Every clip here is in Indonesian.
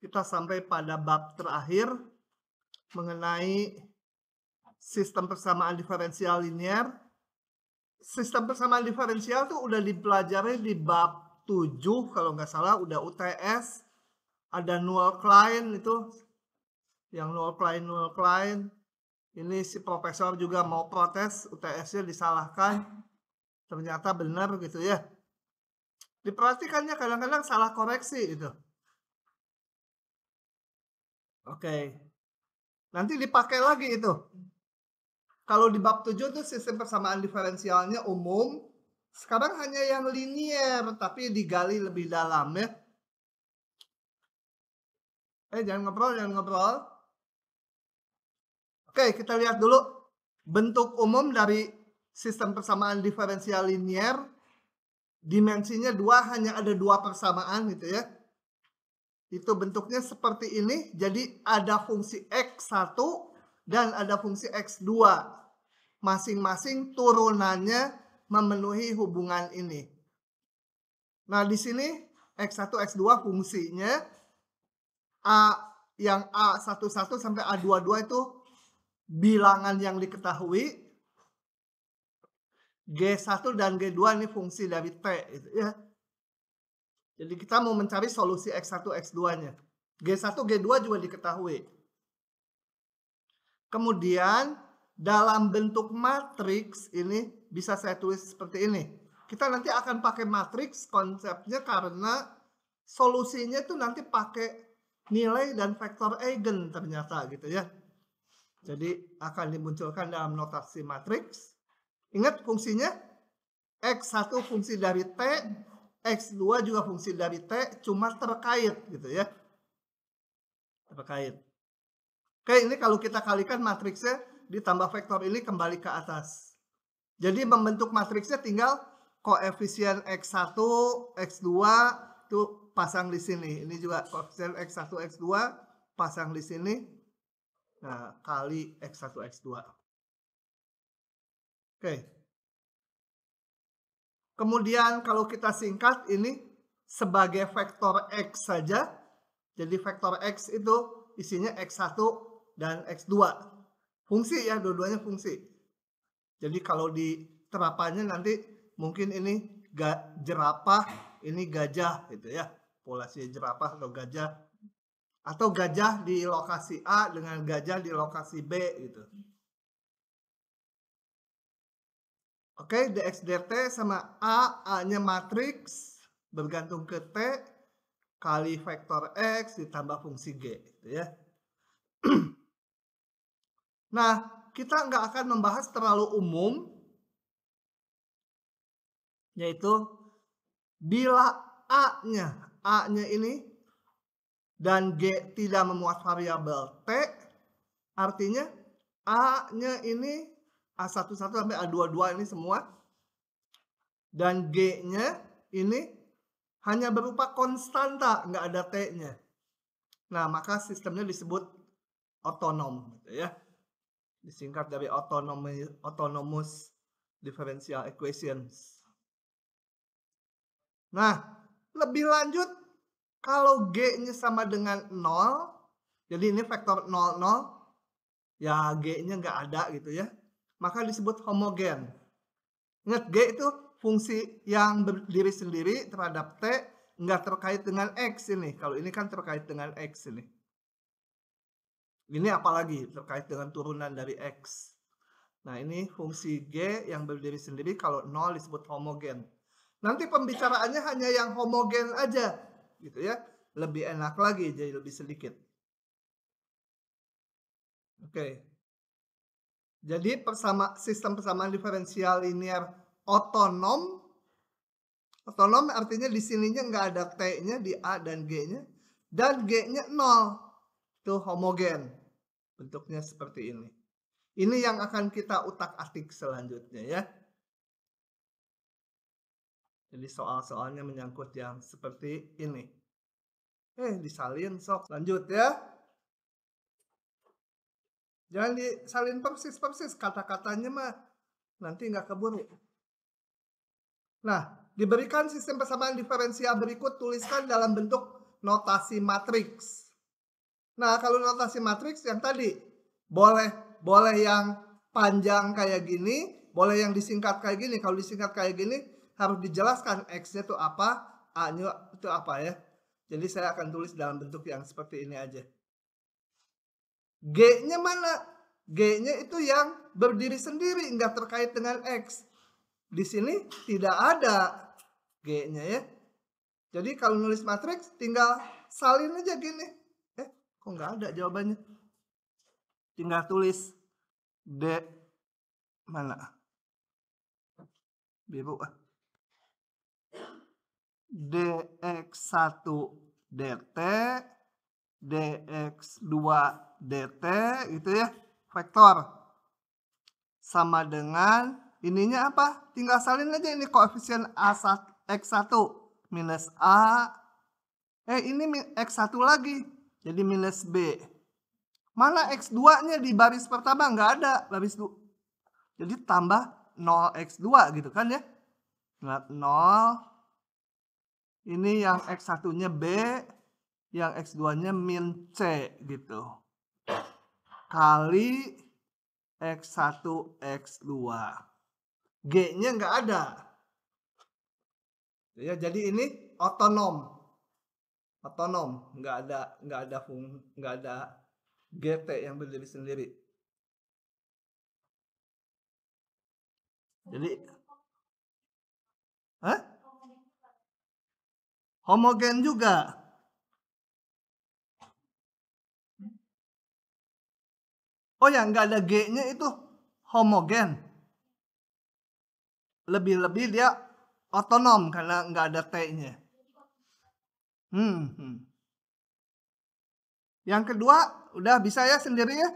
kita sampai pada bab terakhir mengenai sistem persamaan diferensial linear. Sistem persamaan diferensial tuh udah dipelajari di bab 7 kalau nggak salah, udah UTS. Ada Null Klein itu, yang Null Klein. Ini si profesor juga mau protes, UTS-nya disalahkan. Ternyata benar gitu ya. Diperhatikannya kadang-kadang salah koreksi gitu. Oke. Nanti dipakai lagi itu. Kalau di bab 7 tuh sistem persamaan diferensialnya umum. Sekarang hanya yang linier, tapi digali lebih dalam ya. Jangan ngobrol. Oke, kita lihat dulu bentuk umum dari sistem persamaan diferensial linier. Dimensinya 2, hanya ada 2 persamaan gitu ya. Itu bentuknya seperti ini. Jadi ada fungsi X1 dan ada fungsi X2. Masing-masing turunannya memenuhi hubungan ini. Nah, di sini X1, X2 fungsinya yang A11 sampai A22 itu bilangan yang diketahui. G1 dan G2 ini fungsi dari T gitu ya. Jadi kita mau mencari solusi X1, X2-nya. G1, G2 juga diketahui. Kemudian dalam bentuk matriks ini bisa saya tulis seperti ini. Kita nanti akan pakai matriks konsepnya karena solusinya itu nanti pakai nilai dan vektor eigen ternyata gitu ya. Jadi akan dimunculkan dalam notasi matriks. Ingat fungsinya X1 fungsi dari T, X2 juga fungsi dari T, cuma terkait gitu ya. Terkait. Oke, ini kalau kita kalikan matriksnya ditambah vektor ini kembali ke atas. Jadi membentuk matriksnya tinggal koefisien X1, X2 itu pasang di sini. Ini juga koefisien X1, X2 pasang di sini. Nah, kali X1, X2. Oke. Kemudian kalau kita singkat ini sebagai vektor X saja. Jadi vektor X itu isinya X1 dan X2. Fungsi ya, dua-duanya fungsi. Jadi kalau di terapannya nanti mungkin ini jerapah, ini gajah gitu ya. Populasi jerapah atau gajah. Atau gajah di lokasi A dengan gajah di lokasi B gitu. Oke, dx dt sama A-nya matriks bergantung ke T kali vektor X ditambah fungsi G gitu ya. Nah, kita nggak akan membahas terlalu umum, yaitu bila A-nya ini dan G tidak memuat variabel T, artinya A-nya ini A11 sampai A22 ini semua, dan G-nya ini hanya berupa konstanta, nggak ada T-nya. Nah, maka sistemnya disebut otonom gitu ya. Disingkat dari autonomous differential equations. Nah, lebih lanjut kalau G-nya sama dengan 0, jadi ini vektor 0, 0, ya G-nya nggak ada gitu ya, maka disebut homogen. Ingat, G itu fungsi yang berdiri sendiri terhadap T, nggak terkait dengan X ini. Kalau ini kan terkait dengan X ini. Ini apalagi terkait dengan turunan dari X. Nah, ini fungsi G yang berdiri sendiri, kalau 0 disebut homogen. Nanti pembicaraannya hanya yang homogen aja gitu ya. Lebih enak lagi, jadi lebih sedikit. Oke. Jadi sistem persamaan diferensial linear otonom. Otonom artinya di sininya nggak ada T-nya di A dan G-nya. Dan G-nya 0. Itu homogen. Bentuknya seperti ini. Ini yang akan kita utak-atik selanjutnya ya. Jadi soal-soalnya menyangkut yang seperti ini. Disalin sok. Lanjut ya. Jangan disalin persis-persis. Kata-katanya mah nanti nggak keburu. Nah, diberikan sistem persamaan diferensial berikut, tuliskan dalam bentuk notasi matriks. Nah, kalau notasi matriks yang tadi, boleh yang panjang kayak gini, boleh yang disingkat kayak gini. Kalau disingkat kayak gini harus dijelaskan X-nya itu apa, A-nya itu apa ya. Jadi saya akan tulis dalam bentuk yang seperti ini aja. G-nya mana? G-nya itu yang berdiri sendiri, nggak terkait dengan X. Di sini tidak ada G-nya ya. Jadi kalau nulis matriks tinggal salin aja gini. Kok nggak ada jawabannya? Tinggal tulis D mana? Biru dx1 dt dx2 dt gitu ya, vektor sama dengan ininya apa? Tinggal salin aja ini koefisien x1 minus a ini x1 lagi jadi minus b. Mana x2-nya di baris pertama? Nggak ada baris 2. Jadi tambah 0x2 gitu kan ya. 0. Ini yang x1-nya B, yang x2-nya min C gitu. Kali x1, x2. G-nya nggak ada. Ya, jadi ini otonom. Otonom, nggak ada GT yang berdiri sendiri. Jadi homogen juga. Oh ya, nggak ada G-nya itu homogen. Lebih-lebih dia otonom karena nggak ada T-nya. Yang kedua, udah bisa ya sendiri ya?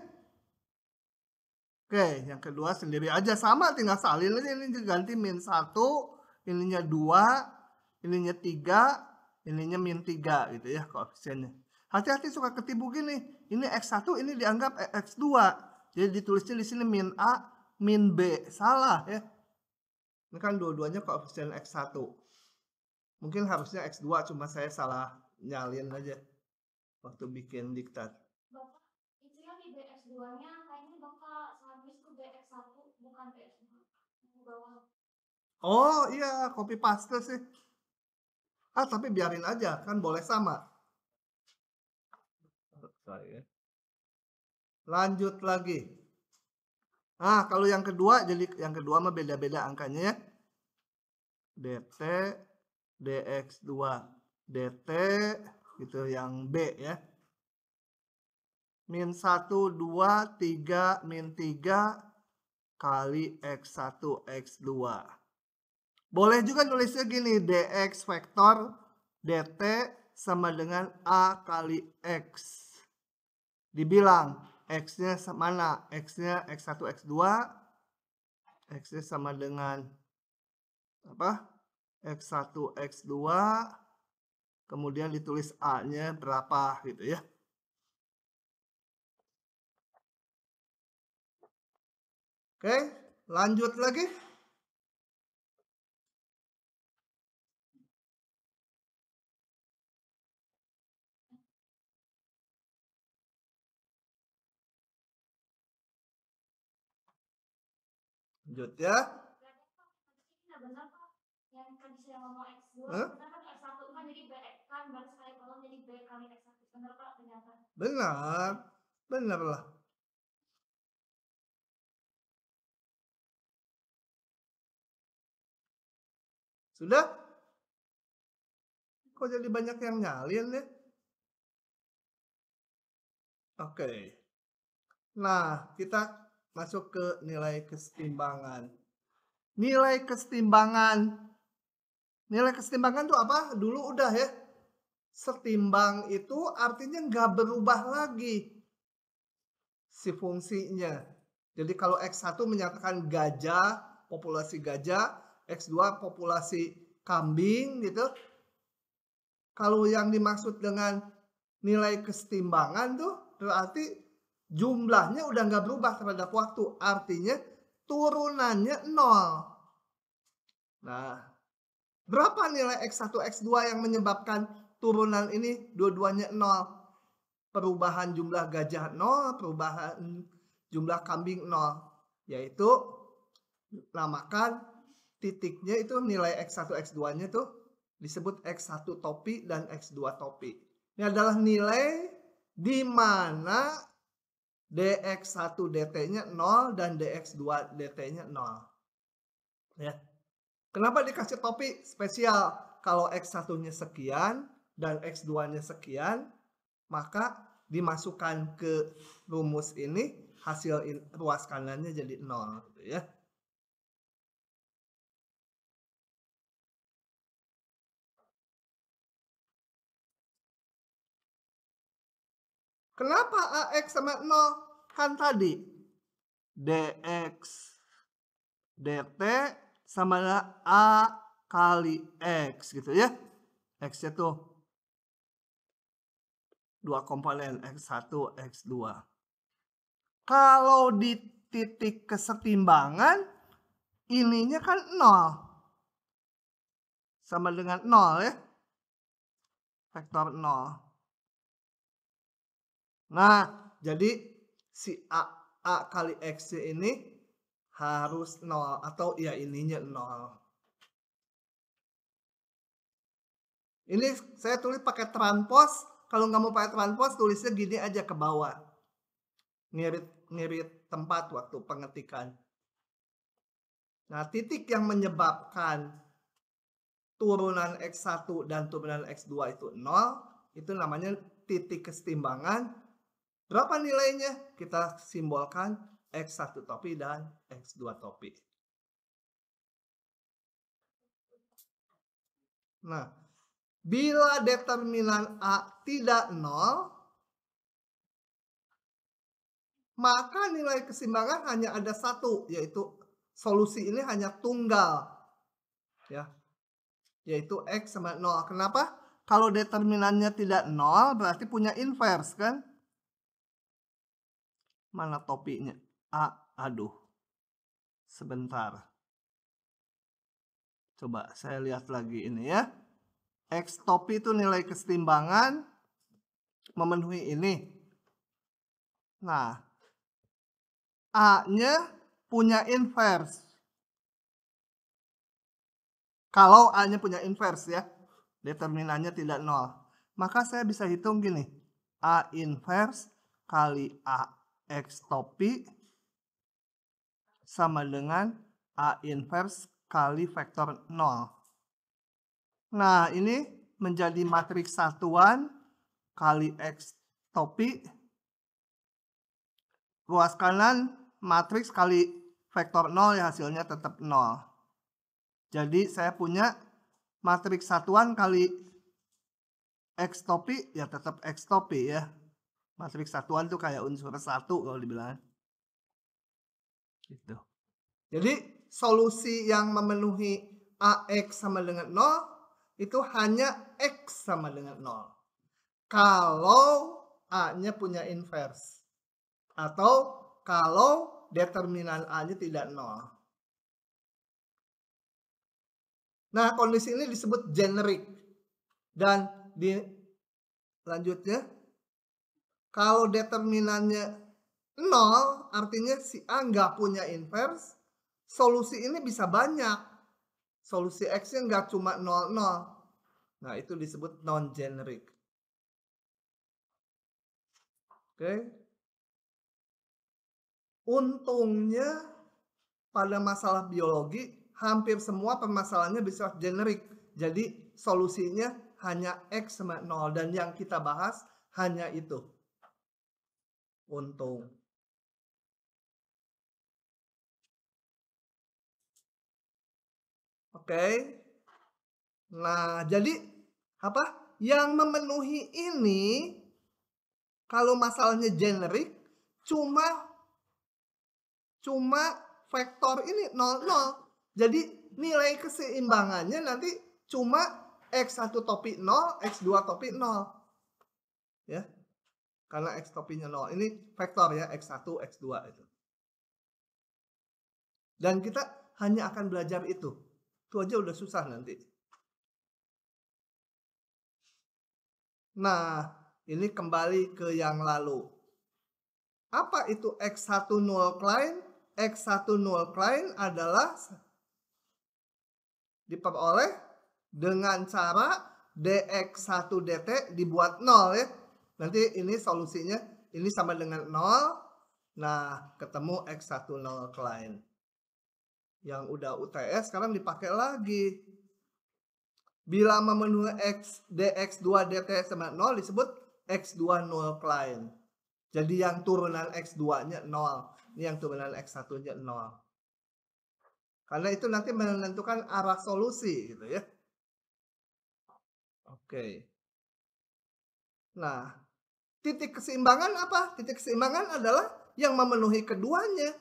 Oke, yang kedua sendiri aja. Sama, tinggal salin aja. Ini ganti min 1, ininya 2, ininya 3, ininya min 3 gitu ya koefisiennya. Hati-hati suka ketipu gini. Ini X1, ini dianggap X2. Jadi ditulisnya di sini min A, min B. Salah ya. Ini kan dua-duanya koefisien X1. Mungkin harusnya X2, cuma saya salah nyalin aja waktu bikin diktat. Bapak, itu yang di BX2-nya kayaknya Bapak sehabis itu BX1 bukan BX2. Bawah. Oh iya, copy paste sih. Tapi biarin aja, kan boleh sama. Lanjut lagi. Kalau yang kedua, jadi yang kedua mah beda-beda angkanya ya. dt, dx2, dt, gitu yang B ya. Min 1, 2, 3, min 3 kali x1, x2. Boleh juga nulisnya gini, dx vektor dt sama dengan a kali x. Dibilang x-nya mana? X-nya x1, x2. X-nya sama dengan apa? X1, x2. Kemudian ditulis a-nya berapa gitu ya. Oke, lanjut lagi. Lanjut ya. Benar Pak, yang tadi saya ngomong X2, benar kan X1 kan jadi B kan baris kali kolom jadi B kali X1. Benar Pak ternyata? Benar lah. Sudah? Kok jadi banyak yang nyalin ya? Oke. Nah, kita masuk ke nilai kesetimbangan. Nilai kesetimbangan itu apa? Dulu udah ya. Setimbang itu artinya nggak berubah lagi si fungsinya. Jadi kalau X1 menyatakan gajah, populasi gajah, X2 populasi kambing gitu. Kalau yang dimaksud dengan nilai kesetimbangan tuh berarti jumlahnya udah nggak berubah terhadap waktu. Artinya turunannya 0. Nah, berapa nilai X1, X2 yang menyebabkan turunan ini dua-duanya 0? perubahan jumlah gajah 0, perubahan jumlah kambing 0. Yaitu namakan titiknya itu nilai X1, X2-nya tuh disebut X1 topi dan X2 topi. Ini adalah nilai di mana dx1 dt-nya 0 dan dx2 dt-nya 0. Ya. Kenapa dikasih topi spesial? Kalau X1-nya sekian dan X2-nya sekian, maka dimasukkan ke rumus ini, hasil ruas kanannya jadi 0. Gitu ya. Kenapa AX sama 0? Kan tadi dx dt sama A kali X gitu ya. X-nya tuh dua komponen X1, X2. Kalau di titik kesetimbangan, ininya kan 0. Sama dengan 0 ya. Vektor 0. Nah, jadi si A kali X ini harus 0 atau ya ininya 0. Ini saya tulis pakai transpose. Kalau nggak mau pakai transpose, tulisnya gini aja ke bawah. Ngirit tempat waktu pengetikan. Nah, titik yang menyebabkan turunan X1 dan turunan X2 itu 0, itu namanya titik kesetimbangan. Berapa nilainya? Kita simbolkan X1 topi dan X2 topi. Nah, bila determinan A tidak 0, maka nilai keseimbangan hanya ada satu, yaitu solusi ini hanya tunggal. Ya, yaitu X sama 0. Kenapa? Kalau determinannya tidak 0, berarti punya inverse kan? Mana topinya? Aduh. Sebentar. Coba saya lihat lagi ini ya. X topi itu nilai kesetimbangan memenuhi ini. Nah, A-nya punya inverse. Kalau A-nya punya inverse ya. Determinannya tidak 0. Maka saya bisa hitung gini. A inverse kali A X topi sama dengan A inverse kali vektor 0. Nah, ini menjadi matriks satuan kali X topi. Ruas kanan matriks kali vektor 0 ya, hasilnya tetap 0. Jadi saya punya matriks satuan kali X topi ya tetap X topi ya. Matriks satuan tuh kayak unsur 1 kalau dibilang. Gitu. Jadi solusi yang memenuhi AX sama dengan 0 itu hanya X sama dengan 0. Kalau A-nya punya inverse. Atau kalau determinan A-nya tidak 0. Nah, kondisi ini disebut generik. Dan di lanjutnya, kalau determinannya 0, artinya si A nggak punya inverse, solusi ini bisa banyak. Solusi X-nya nggak cuma 0, 0. Nah, itu disebut non-generic. Oke. Untungnya pada masalah biologi, hampir semua permasalahannya bisa generik. Jadi solusinya hanya X sama 0. Dan yang kita bahas hanya itu. Untung. Oke. Nah, jadi apa? Yang memenuhi ini, kalau masalahnya generik, cuma vektor ini 0, 0. Jadi nilai keseimbangannya nanti cuma X1 topi 0, X2 topi 0. Ya. Karena X topinya 0. Ini vektor ya, X1, X2 itu. Dan kita hanya akan belajar itu. Itu aja udah susah nanti. Nah, Ini kembali ke yang lalu. Apa itu X1 null client? X1 null client adalah diperoleh dengan cara dx1 dt dibuat 0 ya. Nanti ini solusinya ini sama dengan 0. Nah, ketemu X1 null client. Yang udah UTS sekarang dipakai lagi. Bila memenuhi dx2 dt sama 0 disebut X2 null client. Jadi yang turunan X2-nya 0. Ini yang turunan X1-nya 0. Karena itu nanti menentukan arah solusi gitu ya. Oke. Nah, titik keseimbangan apa? Titik keseimbangan adalah yang memenuhi keduanya.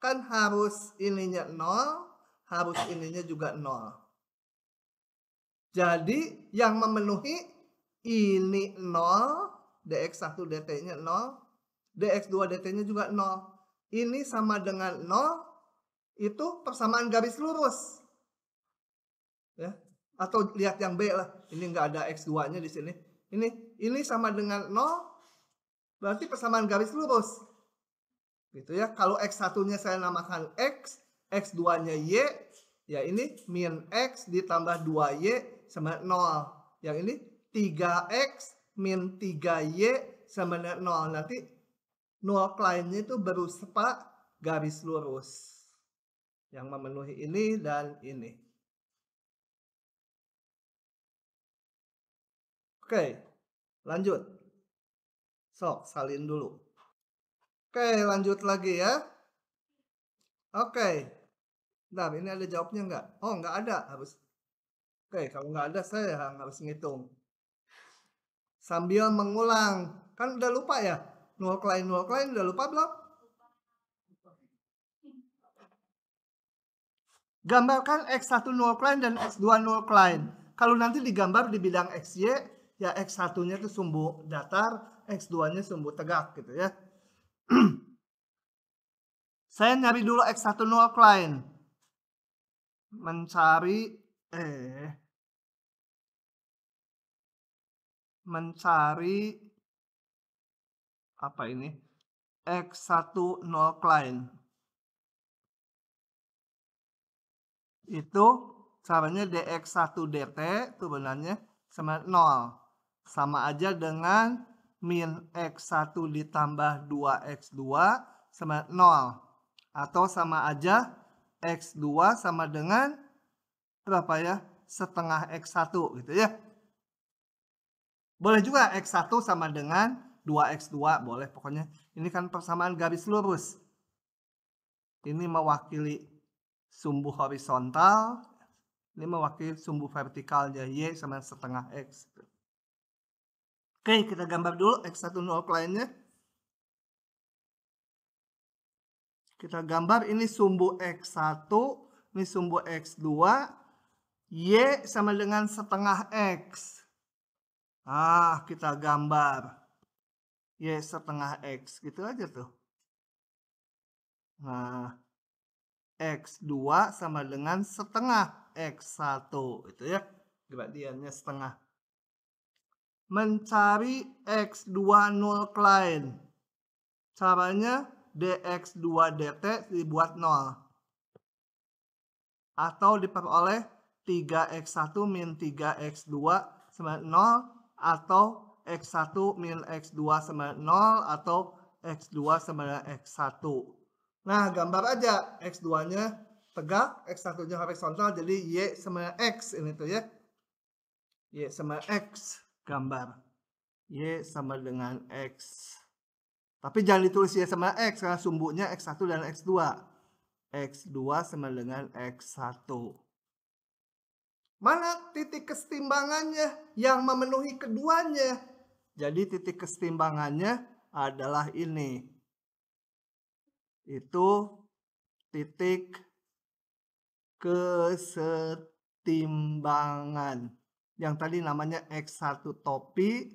Kan harus ininya 0, harus ininya juga 0. Jadi yang memenuhi ini 0, dx1 dt-nya 0, dx2 dt-nya juga 0. Ini sama dengan 0. Itu persamaan garis lurus. Ya. Atau lihat yang B lah. Ini nggak ada X2-nya di sini. Ini sama dengan 0. Berarti persamaan garis lurus. Gitu ya. Kalau X1-nya saya namakan X, X2-nya Y, ya ini min X ditambah 2Y sama 0. Yang ini 3X min 3Y sama dengan 0. Nanti null client-nya itu berupa garis lurus. Yang memenuhi ini dan ini. Oke, lanjut. Sok, salin dulu. Oke, lanjut lagi ya. Oke. Bentar, ini ada jawabnya nggak? Oh, nggak ada. Harus. Oke, kalau nggak ada saya harus ngitung. Sambil mengulang. Kan udah lupa ya? Null client udah lupa belum? Gambarkan X1 null client dan X2 null client. Kalau nanti digambar di bidang XY, ya X1-nya itu sumbu datar, X2-nya sumbu tegak gitu ya. Saya nyari dulu X1 null client. Mencari apa ini? X1 null client. Itu caranya dx1 dt turunannya sama 0. Sama aja dengan min x1 ditambah 2x2 sama 0. Atau sama aja x2 sama dengan berapa ya? Setengah x1 gitu ya. Boleh juga x1 sama dengan 2x2 boleh. Pokoknya ini kan persamaan garis lurus. Ini mewakili sumbu horizontal, ini mewakili sumbu vertikalnya Y sama setengah X. Oke, kita gambar dulu X1 null client-nya. Kita gambar ini sumbu X1, ini sumbu X2, Y sama dengan setengah X. Kita gambar Y setengah X, gitu aja tuh. Nah, X2 sama dengan setengah X1 itu ya, gradiennya setengah. Mencari X2 null client, caranya dx2 dt dibuat 0 atau diperoleh 3x1 min 3x2 sama 0 atau x1 min x2 sama 0 atau x2 sama dengan x1. Nah, gambar aja X2-nya tegak, X1-nya horizontal, jadi Y sama X ini tuh ya. Y sama X, gambar. Y sama dengan X. Tapi jangan ditulis Y sama X, karena sumbunya X1 dan X2. X2 sama dengan X1. Mana titik kesetimbangannya yang memenuhi keduanya? Jadi titik kesetimbangannya adalah ini. Itu titik kesetimbangan yang tadi namanya X1 topi,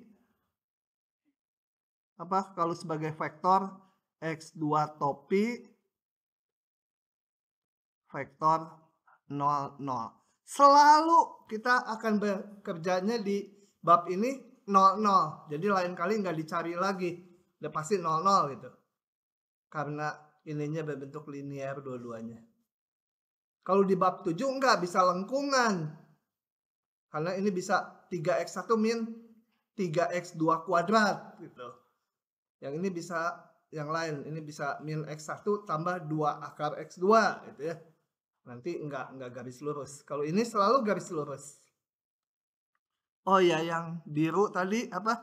apa kalau sebagai vektor X2 topi vektor 0, 0. Selalu kita akan bekerjanya di bab ini 0, 0. Jadi lain kali nggak dicari lagi. Udah pasti 0, 0 gitu. Karena ininya berbentuk linear dua-duanya. Kalau di bab 7 enggak, bisa lengkungan. Karena ini bisa 3x1 min 3x2 kuadrat gitu. Yang ini bisa yang lain, ini bisa min x1 tambah 2 akar x2 gitu ya. Nanti enggak garis lurus. Kalau ini selalu garis lurus. Oh ya, yang biru tadi apa?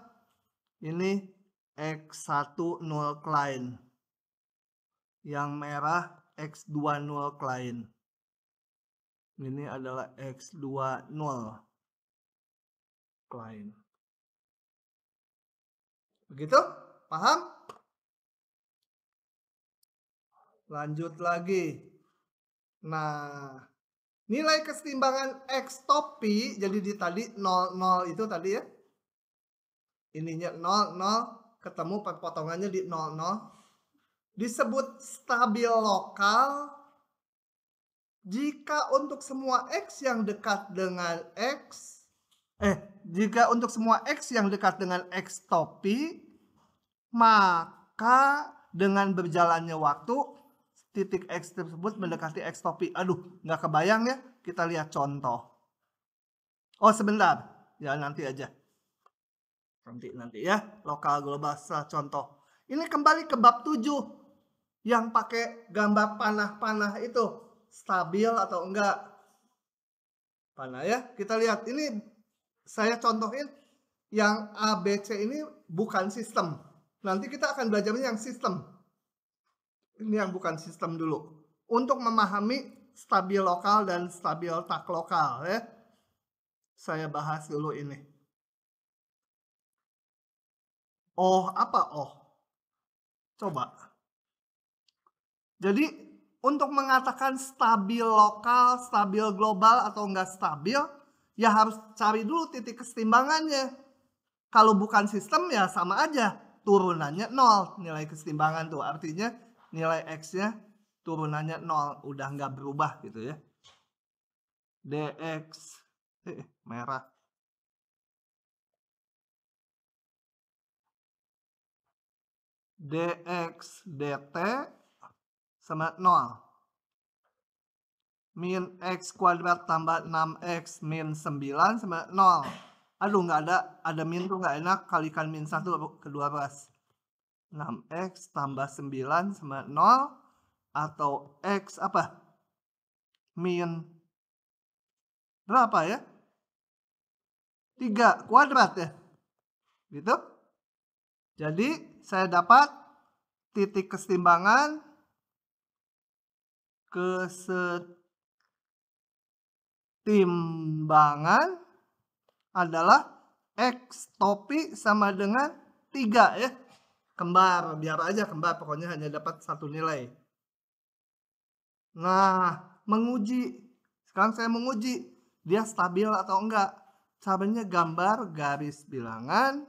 Ini x1 null Klein. Yang merah x2 null Klein. Ini adalah x2 null Klein. Begitu? Paham? Lanjut lagi. Nah, nilai kesetimbangan X topi, jadi di tadi 0, 0 itu tadi ya. Ininya 0, 0, ketemu potongannya di 0, 0. Disebut stabil lokal jika untuk semua X yang dekat dengan jika untuk semua X yang dekat dengan X topi, maka dengan berjalannya waktu, titik X tersebut mendekati X topi. Aduh, nggak kebayang ya. Kita lihat contoh. Oh, sebentar. Ya, nanti aja. Nanti ya. Lokal global setelah contoh. Ini kembali ke bab 7. Yang pakai gambar panah-panah itu. Stabil atau enggak. Panah ya. Kita lihat. Ini saya contohin. Yang ABC ini bukan sistem. Nanti kita akan belajarnya yang sistem. Ini yang bukan sistem dulu. Untuk memahami stabil lokal dan stabil tak lokal ya. Saya bahas dulu ini. Oh, apa oh? Coba. Jadi untuk mengatakan stabil lokal, stabil global atau enggak stabil, ya harus cari dulu titik kesetimbangannya. Kalau bukan sistem ya sama aja. Turunannya 0 nilai kesetimbangan tuh. Artinya nilai X-nya turunannya 0. Udah nggak berubah gitu ya. dx merah. dx dt sama 0. Min x kuadrat tambah 6x min 9 sama 0. Aduh, nggak ada min tuh nggak enak. Kalikan min 1 ke 12. 6x tambah 9 sama 0. Atau x apa? Min berapa ya? 3 kuadrat ya. Gitu. Jadi saya dapat titik kesetimbangan adalah X topi sama dengan 3 ya. Kembar, biar aja kembar, pokoknya hanya dapat satu nilai. Nah, menguji. Sekarang saya menguji dia stabil atau enggak. Caranya gambar garis bilangan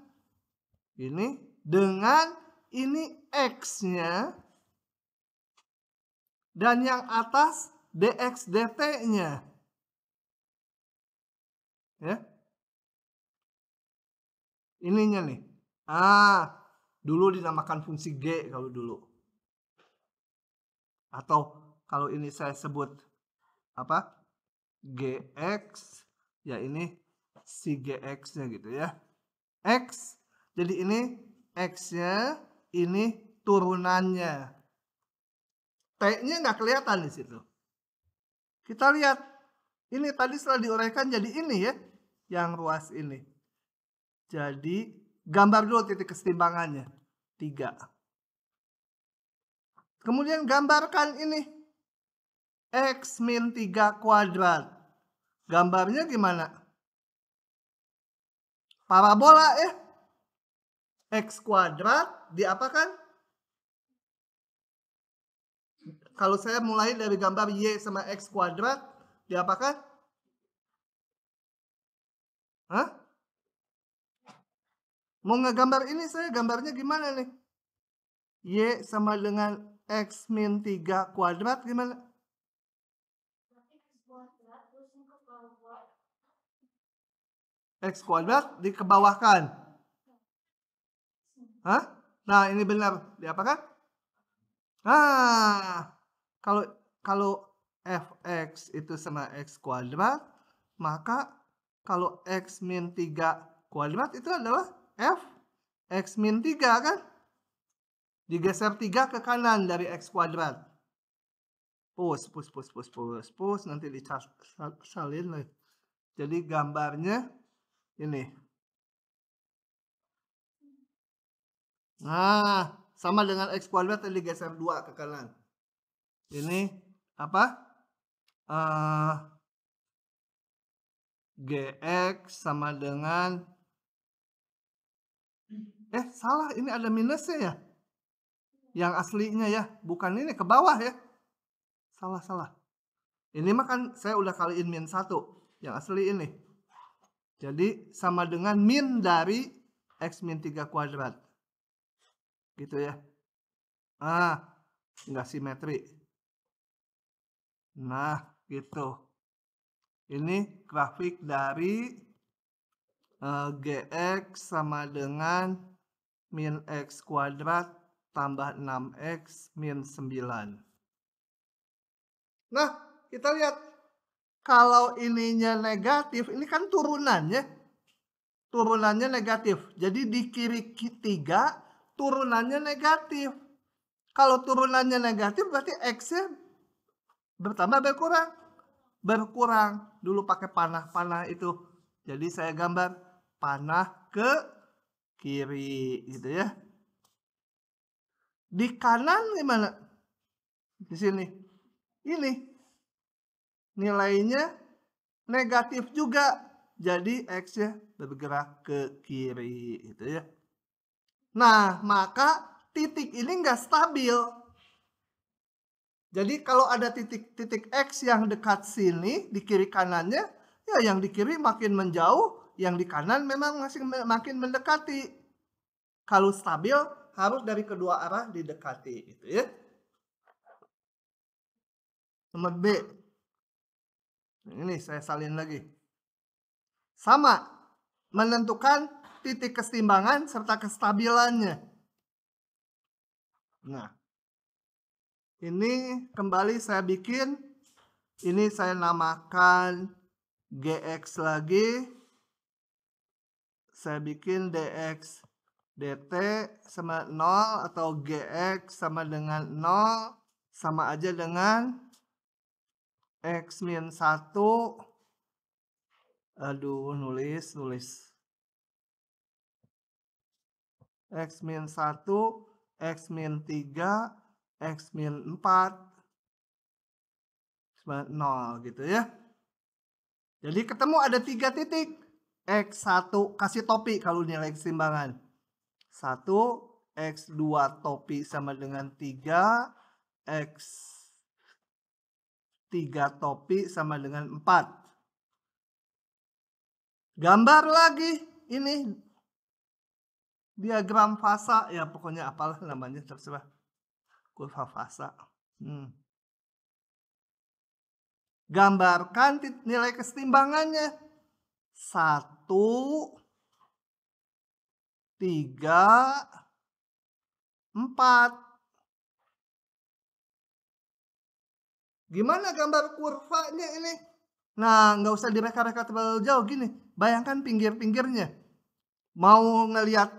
ini dengan ini X-nya dan yang atas dx dt-nya. Ya. Ininya nih. Dulu dinamakan fungsi G kalau dulu. Atau kalau ini saya sebut apa? Gx, ya ini si Gx-nya gitu ya. X, jadi ini X-nya, ini turunannya. T-nya nggak kelihatan di situ. Kita lihat, ini tadi setelah diuraikan jadi ini ya, yang ruas ini. Jadi gambar dulu titik kesetimbangannya, 3. Kemudian gambarkan ini, X min 3 kuadrat. Gambarnya gimana? Parabola ya. X kuadrat diapakan? Kalau saya mulai dari gambar Y sama X kuadrat, diapakan? Hah? Mau ngegambar ini saya gambarnya gimana nih? Y sama dengan X min 3 kuadrat gimana? X kuadrat dikebawahkan. Hah? Nah, ini benar. Diapakan? Nah, kalau fx itu sama x kuadrat, maka kalau x min 3 kuadrat itu adalah f x min 3 kan? Digeser 3 ke kanan dari x kuadrat. Push, nanti disalin lagi. Jadi gambarnya ini. Nah, sama dengan x kuadrat yang digeser 2 ke kanan. Ini apa? Gx sama dengan salah, ini ada minusnya ya. Yang aslinya ya, bukan ini ke bawah ya. Salah. Ini mah kan saya udah kaliin min 1, yang asli ini. Jadi sama dengan min dari x min 3 kuadrat. Gitu ya. Nggak simetri. Nah, gitu. Ini grafik dari Gx sama dengan min x kuadrat tambah 6x min 9. Nah, kita lihat. Kalau ininya negatif, ini kan turunannya. Turunannya negatif. Jadi di kiri 3, turunannya negatif. Kalau turunannya negatif, berarti x-nya bertambah berkurang. Berkurang. Dulu pakai panah-panah itu. Jadi saya gambar panah ke kiri gitu ya. Di kanan gimana? Di sini. Ini nilainya negatif juga. Jadi x-nya bergerak ke kiri gitu ya. Nah, maka titik ini nggak stabil. Jadi kalau ada titik x yang dekat sini di kiri kanannya, ya yang di kiri makin menjauh, yang di kanan memang masih makin mendekati. Kalau stabil harus dari kedua arah didekati gitu ya. Nomor B. Ini saya salin lagi. Sama, menentukan titik keseimbangan serta kestabilannya. Nah, ini kembali saya bikin, ini saya namakan Gx lagi. Saya bikin dx dt sama 0 atau Gx sama dengan 0 sama aja dengan x min 1. Aduh, nulis. X min 1, X min 3, X min 4, 0 gitu ya. Jadi ketemu ada 3 titik. X1 kasih topi kalau nilai keseimbangan. 1, X2 topi sama dengan 3, X3 topi sama dengan 4. Gambar lagi ini diagram fasa, ya pokoknya apalah namanya terserah. Kurva fasa. Gambarkan nilai keseimbangannya. 1, 3, 4. Gimana gambar kurvanya ini? Nah, nggak usah direka-reka terlalu jauh gini. Bayangkan pinggir-pinggirnya. Mau ngelihat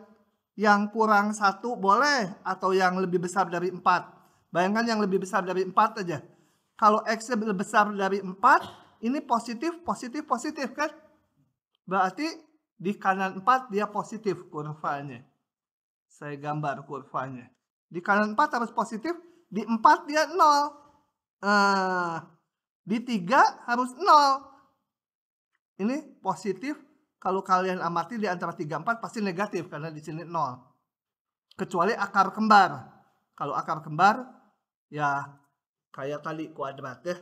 yang kurang 1 boleh atau yang lebih besar dari 4. Bayangkan yang lebih besar dari 4 aja. Kalau X-nya lebih besar dari 4, ini positif kan? Berarti di kanan 4 dia positif kurvanya. Saya gambar kurvanya. Di kanan 4 harus positif, di 4 dia 0. Di 3 harus 0. Ini positif. Kalau kalian amati di antara 3 4 pasti negatif karena di sini 0. Kecuali akar kembar. Kalau akar kembar ya kayak tadi kuadrat ya.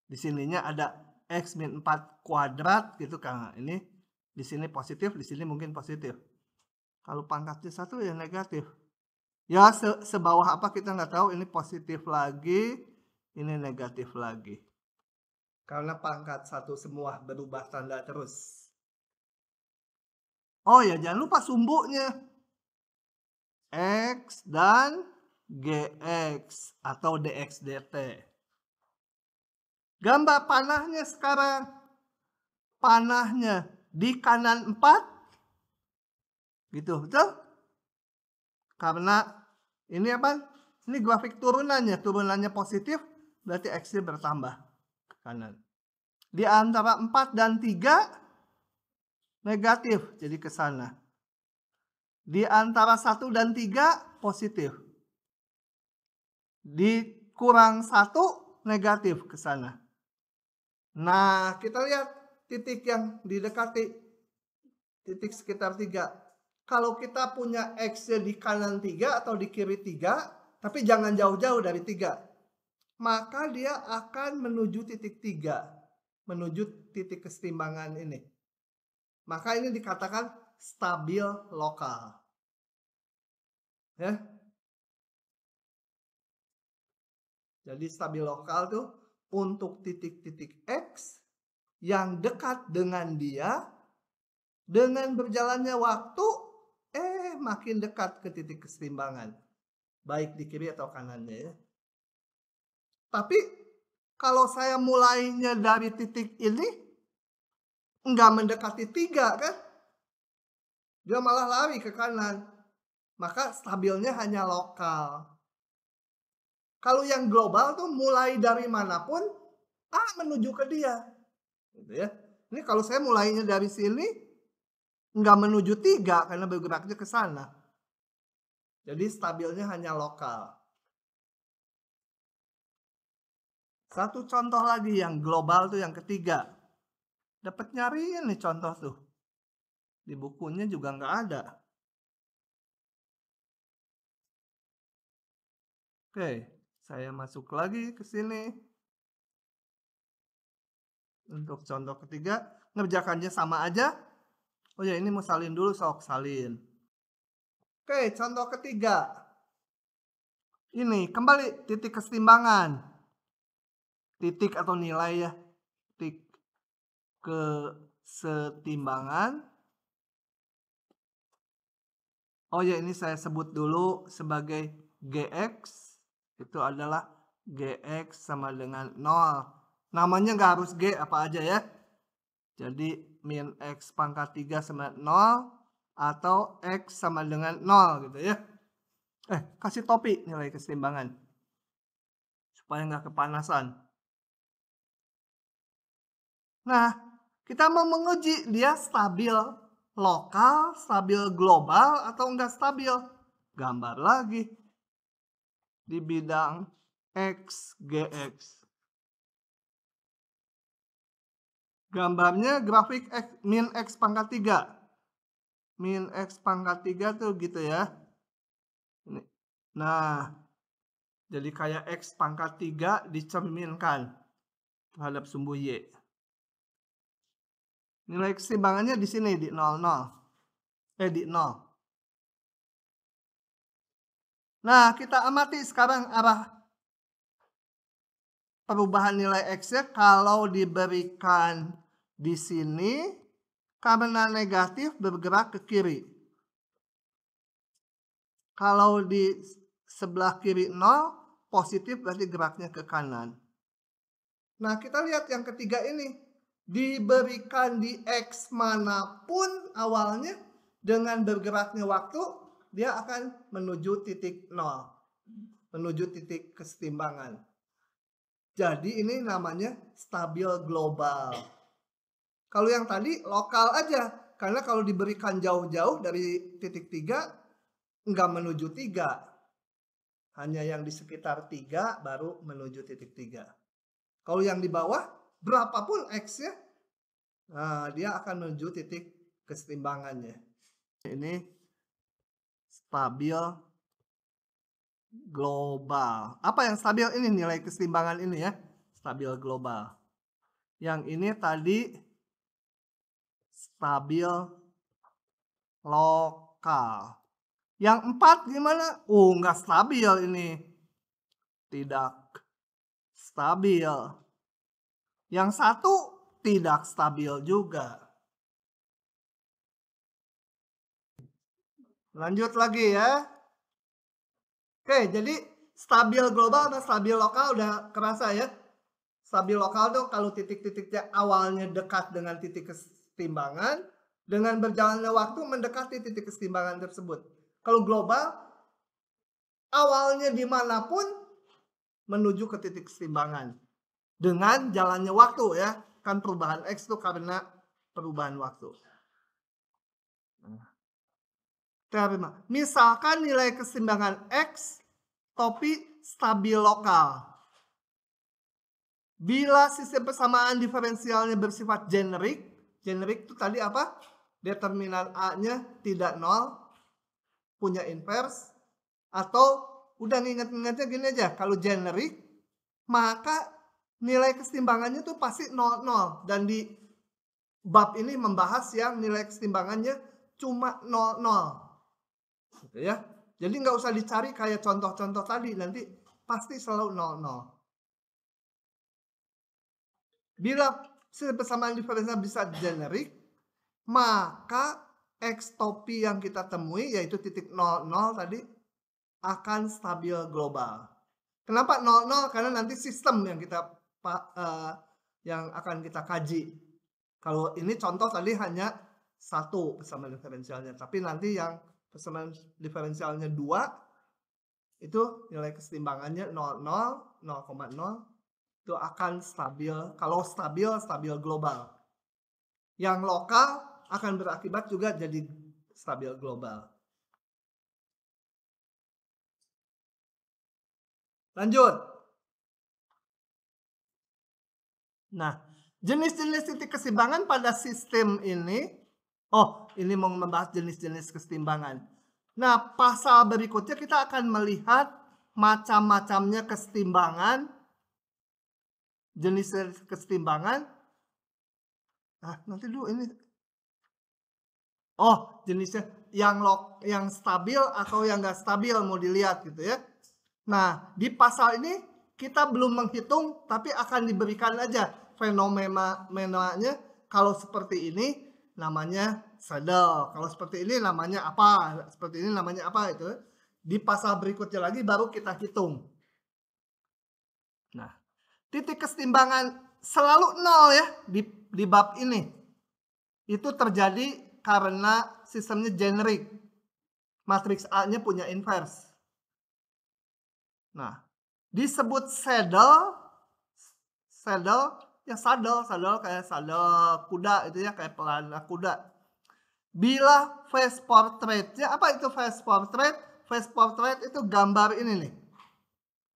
Di sininya ada X min 4 kuadrat gitu kan. Ini di sini positif, di sini mungkin positif. Kalau pangkatnya 1 ya negatif. Ya sebawah apa kita nggak tahu, ini positif lagi, ini negatif lagi. Karena pangkat 1 semua berubah tanda terus. Oh ya, jangan lupa sumbunya. X dan GX atau DX DT. Gambar panahnya sekarang. Panahnya di kanan 4. Gitu, betul? Karena ini apa? Ini grafik turunannya. Turunannya positif, berarti X-nya bertambah ke kanan. Di antara 4 dan 3, negatif, jadi ke sana. Di antara 1 dan 3, positif. Dikurang 1, negatif ke sana. Nah, kita lihat titik yang didekati. Titik sekitar 3. Kalau kita punya X-nya di kanan 3 atau di kiri 3, tapi jangan jauh-jauh dari 3. Maka dia akan menuju titik 3. Menuju titik kesetimbangan ini. Maka ini dikatakan stabil lokal. Ya. Jadi stabil lokal tuh untuk titik-titik X yang dekat dengan dia, dengan berjalannya waktu, makin dekat ke titik kesetimbangan. Baik di kiri atau kanannya ya. Tapi kalau saya mulainya dari titik ini, nggak mendekati 3 kan? Dia malah lari ke kanan. Maka stabilnya hanya lokal. Kalau yang global tuh mulai dari manapun, menuju ke dia. Gitu ya. Ini kalau saya mulainya dari sini, nggak menuju 3 karena bergeraknya ke sana. Jadi stabilnya hanya lokal. Satu contoh lagi yang global tuh yang ketiga. Dapat nyariin nih contoh tuh. Di bukunya juga nggak ada. Oke, saya masuk lagi ke sini. Untuk contoh ketiga, ngerjakannya sama aja. Oh ya, ini mau salin dulu, sok salin. Oke, contoh ketiga. Ini, kembali titik kesetimbangan. Titik atau nilai ya. Titik kesetimbangan. Oh ya, ini saya sebut dulu sebagai GX. Itu adalah GX sama dengan 0. Namanya nggak harus G, apa aja ya. Jadi min X pangkat 3 sama 0 atau X sama dengan 0 gitu ya. Kasih topi nilai kesetimbangan. Supaya nggak kepanasan. Nah, kita mau menguji dia stabil lokal, stabil global, atau enggak stabil. Gambar lagi. Di bidang X, GX. Gambarnya grafik X, min X pangkat 3. Min X pangkat 3 tuh gitu ya. Nah, jadi kayak X pangkat 3 dicerminkan terhadap sumbu Y. Nilai keseimbangannya di sini, di 0, 0. Di 0. Nah, kita amati sekarang arah perubahan nilai X-nya kalau diberikan di sini karena negatif bergerak ke kiri. Kalau di sebelah kiri 0, positif berarti geraknya ke kanan. Nah, kita lihat yang ketiga ini. Diberikan di X manapun awalnya, dengan bergeraknya waktu, dia akan menuju titik 0. Menuju titik kesetimbangan. Jadi ini namanya stabil global. Kalau yang tadi lokal aja. Karena kalau diberikan jauh-jauh dari titik 3, nggak menuju 3. Hanya yang di sekitar 3 baru menuju titik 3. Kalau yang di bawah, berapapun X-nya, nah, dia akan menuju titik kesetimbangannya. Ini stabil global. Apa yang stabil? Ini nilai kesetimbangan ini ya. Stabil global. Yang ini tadi stabil lokal. Yang 4 gimana? Nggak stabil ini. Tidak stabil. Yang 1 tidak stabil juga. Lanjut lagi ya. Oke, jadi stabil global atau stabil lokal udah kerasa ya. Stabil lokal tuh kalau titik-titiknya awalnya dekat dengan titik kesetimbangan, dengan berjalannya waktu mendekati titik kesetimbangan tersebut. Kalau global, awalnya dimanapun menuju ke titik kesetimbangan. Dengan jalannya waktu ya. Kan perubahan X itu karena perubahan waktu. Misalkan nilai kesetimbangan X tapi stabil lokal. Bila sistem persamaan diferensialnya bersifat generik, generik itu tadi apa? Determinan A-nya tidak nol, punya inverse, atau udah nginget-ngingetnya gini aja, kalau generik, maka nilai kesetimbangannya tuh pasti 0,0. Dan di bab ini membahas yang nilai kesetimbangannya cuma 0,0. Gitu ya. Jadi nggak usah dicari kayak contoh-contoh tadi, nanti pasti selalu 0,0. Bila sistem persamaan diferensial bisa generik, maka X topi yang kita temui yaitu titik 0,0 tadi akan stabil global. Kenapa 0,0? Karena nanti sistem yang kita yang akan kita kaji. Kalau ini contoh tadi hanya satu persamaan diferensialnya, tapi nanti yang persamaan diferensialnya 2 itu nilai kesetimbangannya 0,0, 0,0 itu akan stabil. Kalau stabil, stabil global. Yang lokal akan berakibat juga jadi stabil global. Lanjut. Nah, jenis-jenis titik kesetimbangan pada sistem ini, ini mau membahas jenis-jenis kesetimbangan. Nah, pasal berikutnya kita akan melihat macam-macamnya kesetimbangan, jenis kesetimbangan. Nanti dulu ini. Jenisnya yang stabil atau yang nggak stabil mau dilihat gitu ya. Nah, di pasal ini kita belum menghitung, tapi akan diberikan aja fenomenanya. Kalau seperti ini namanya saddle, kalau seperti ini namanya apa, seperti ini namanya apa itu. Di pasal berikutnya lagi baru kita hitung. Nah, titik kesetimbangan selalu 0 ya di bab ini. Itu terjadi karena sistemnya generik. Matriks A-nya punya inverse. Nah, disebut saddle ya saddle kayak saddle kuda itu ya, kayak pelana kuda. Bila face portraitnya, apa itu face portrait? Face portrait itu gambar ini nih.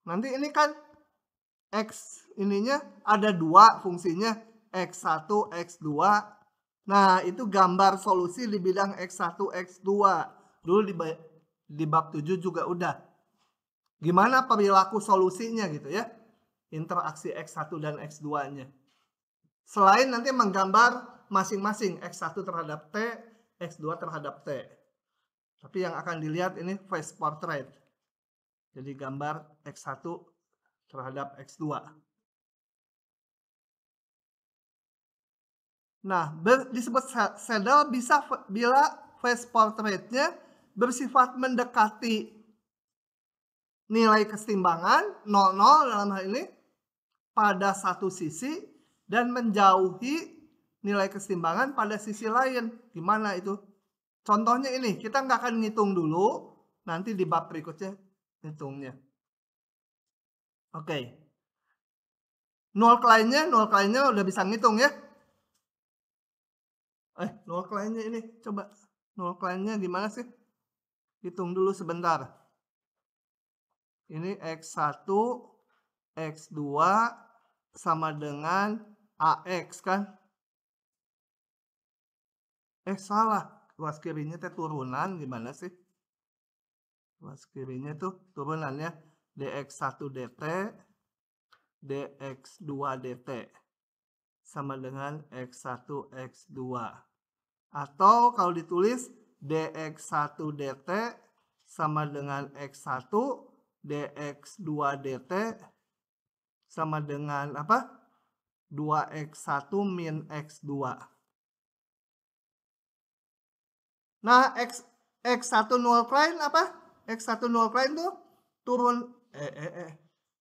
Nanti ini kan X ininya ada 2 fungsinya, X1, X2. Nah, itu gambar solusi di bidang X1, X2. Dulu di bab 7 juga udah. Gimana perilaku solusinya gitu ya. Interaksi X1 dan X2-nya. Selain nanti menggambar masing-masing X1 terhadap T, X2 terhadap T. Tapi yang akan dilihat ini face portrait. Jadi gambar X1 terhadap X2. Nah, disebut saddle bisa bila face portraitnya bersifat mendekati nilai kesetimbangan 0,0 dalam hal ini pada satu sisi dan menjauhi nilai kesetimbangan pada sisi lain. Gimana itu? Contohnya ini, kita nggak akan ngitung dulu, nanti di bab berikutnya hitungnya. Oke. Nol kliennya udah bisa ngitung ya. Nol kliennya ini, coba. Nol kliennya gimana sih? Hitung dulu sebentar. Ini X1, X2 sama dengan AX kan? Salah. Luas kirinya turunan gimana sih? Luas kirinya tuh turunannya DX1 DT, DX2 DT. Sama dengan X1 X2. Atau kalau ditulis DX1 DT sama dengan X1 DX2 DT sama dengan apa? 2X1 min X2. Nah, X1 null client apa? X1 null client tuh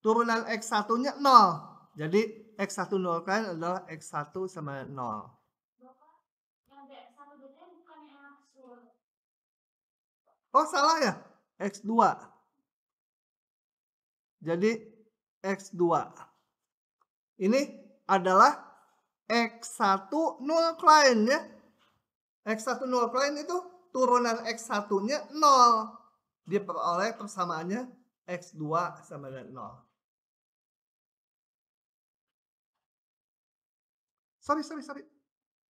turunan X1-nya 0. Jadi X1 null client adalah X1 sama 0. Bapak, yang X1 DT bukan yang absurd. Oh, salah ya? X2. Jadi X2. Ini adalah X1 null client ya. X1 null client itu turunan X1-nya 0. Diperoleh persamaannya X2 sama dengan 0. Sorry.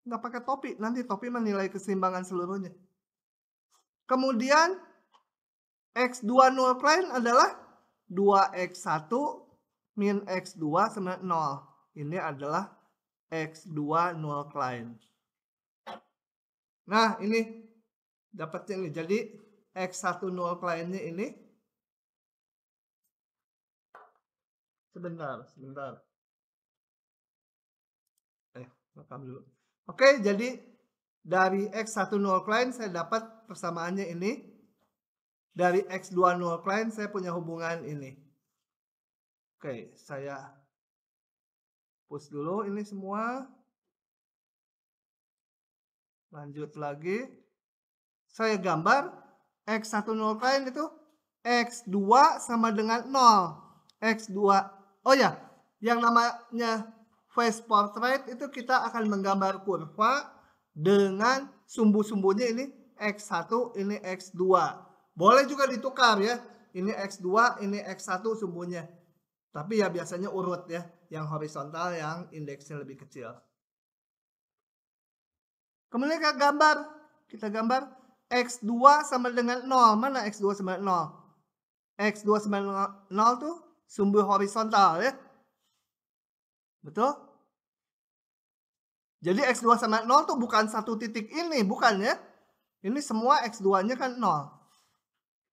Nggak pakai topi. Nanti topi menilai keseimbangan seluruhnya. Kemudian X2 null client adalah 2X1 min X2 sama 0. Ini adalah X2 null client. Nah, ini dapatnya nih. Jadi X1 null client-nya ini. Sebentar. Rekam dulu. Oke, jadi dari X1 null client saya dapat persamaannya ini. Dari X2 null client saya punya hubungan ini. Oke, saya push dulu ini semua. Lanjut lagi. Saya gambar X1 null client itu X2 sama dengan 0. X2. Oh ya, yang namanya face portrait itu kita akan menggambar kurva dengan sumbu-sumbunya ini X1, ini X2. Boleh juga ditukar ya. Ini X2, ini X1 sumbunya. Tapi ya biasanya urut ya. Yang horizontal, yang indeksnya lebih kecil. Kemudian kita gambar X2 sama dengan 0. Mana X2 sama 0? X2 sama 0 tuh sumbu horizontal ya. Betul? Jadi X2 sama 0 tuh bukan satu titik ini, bukan ya. Ini semua X2-nya kan 0.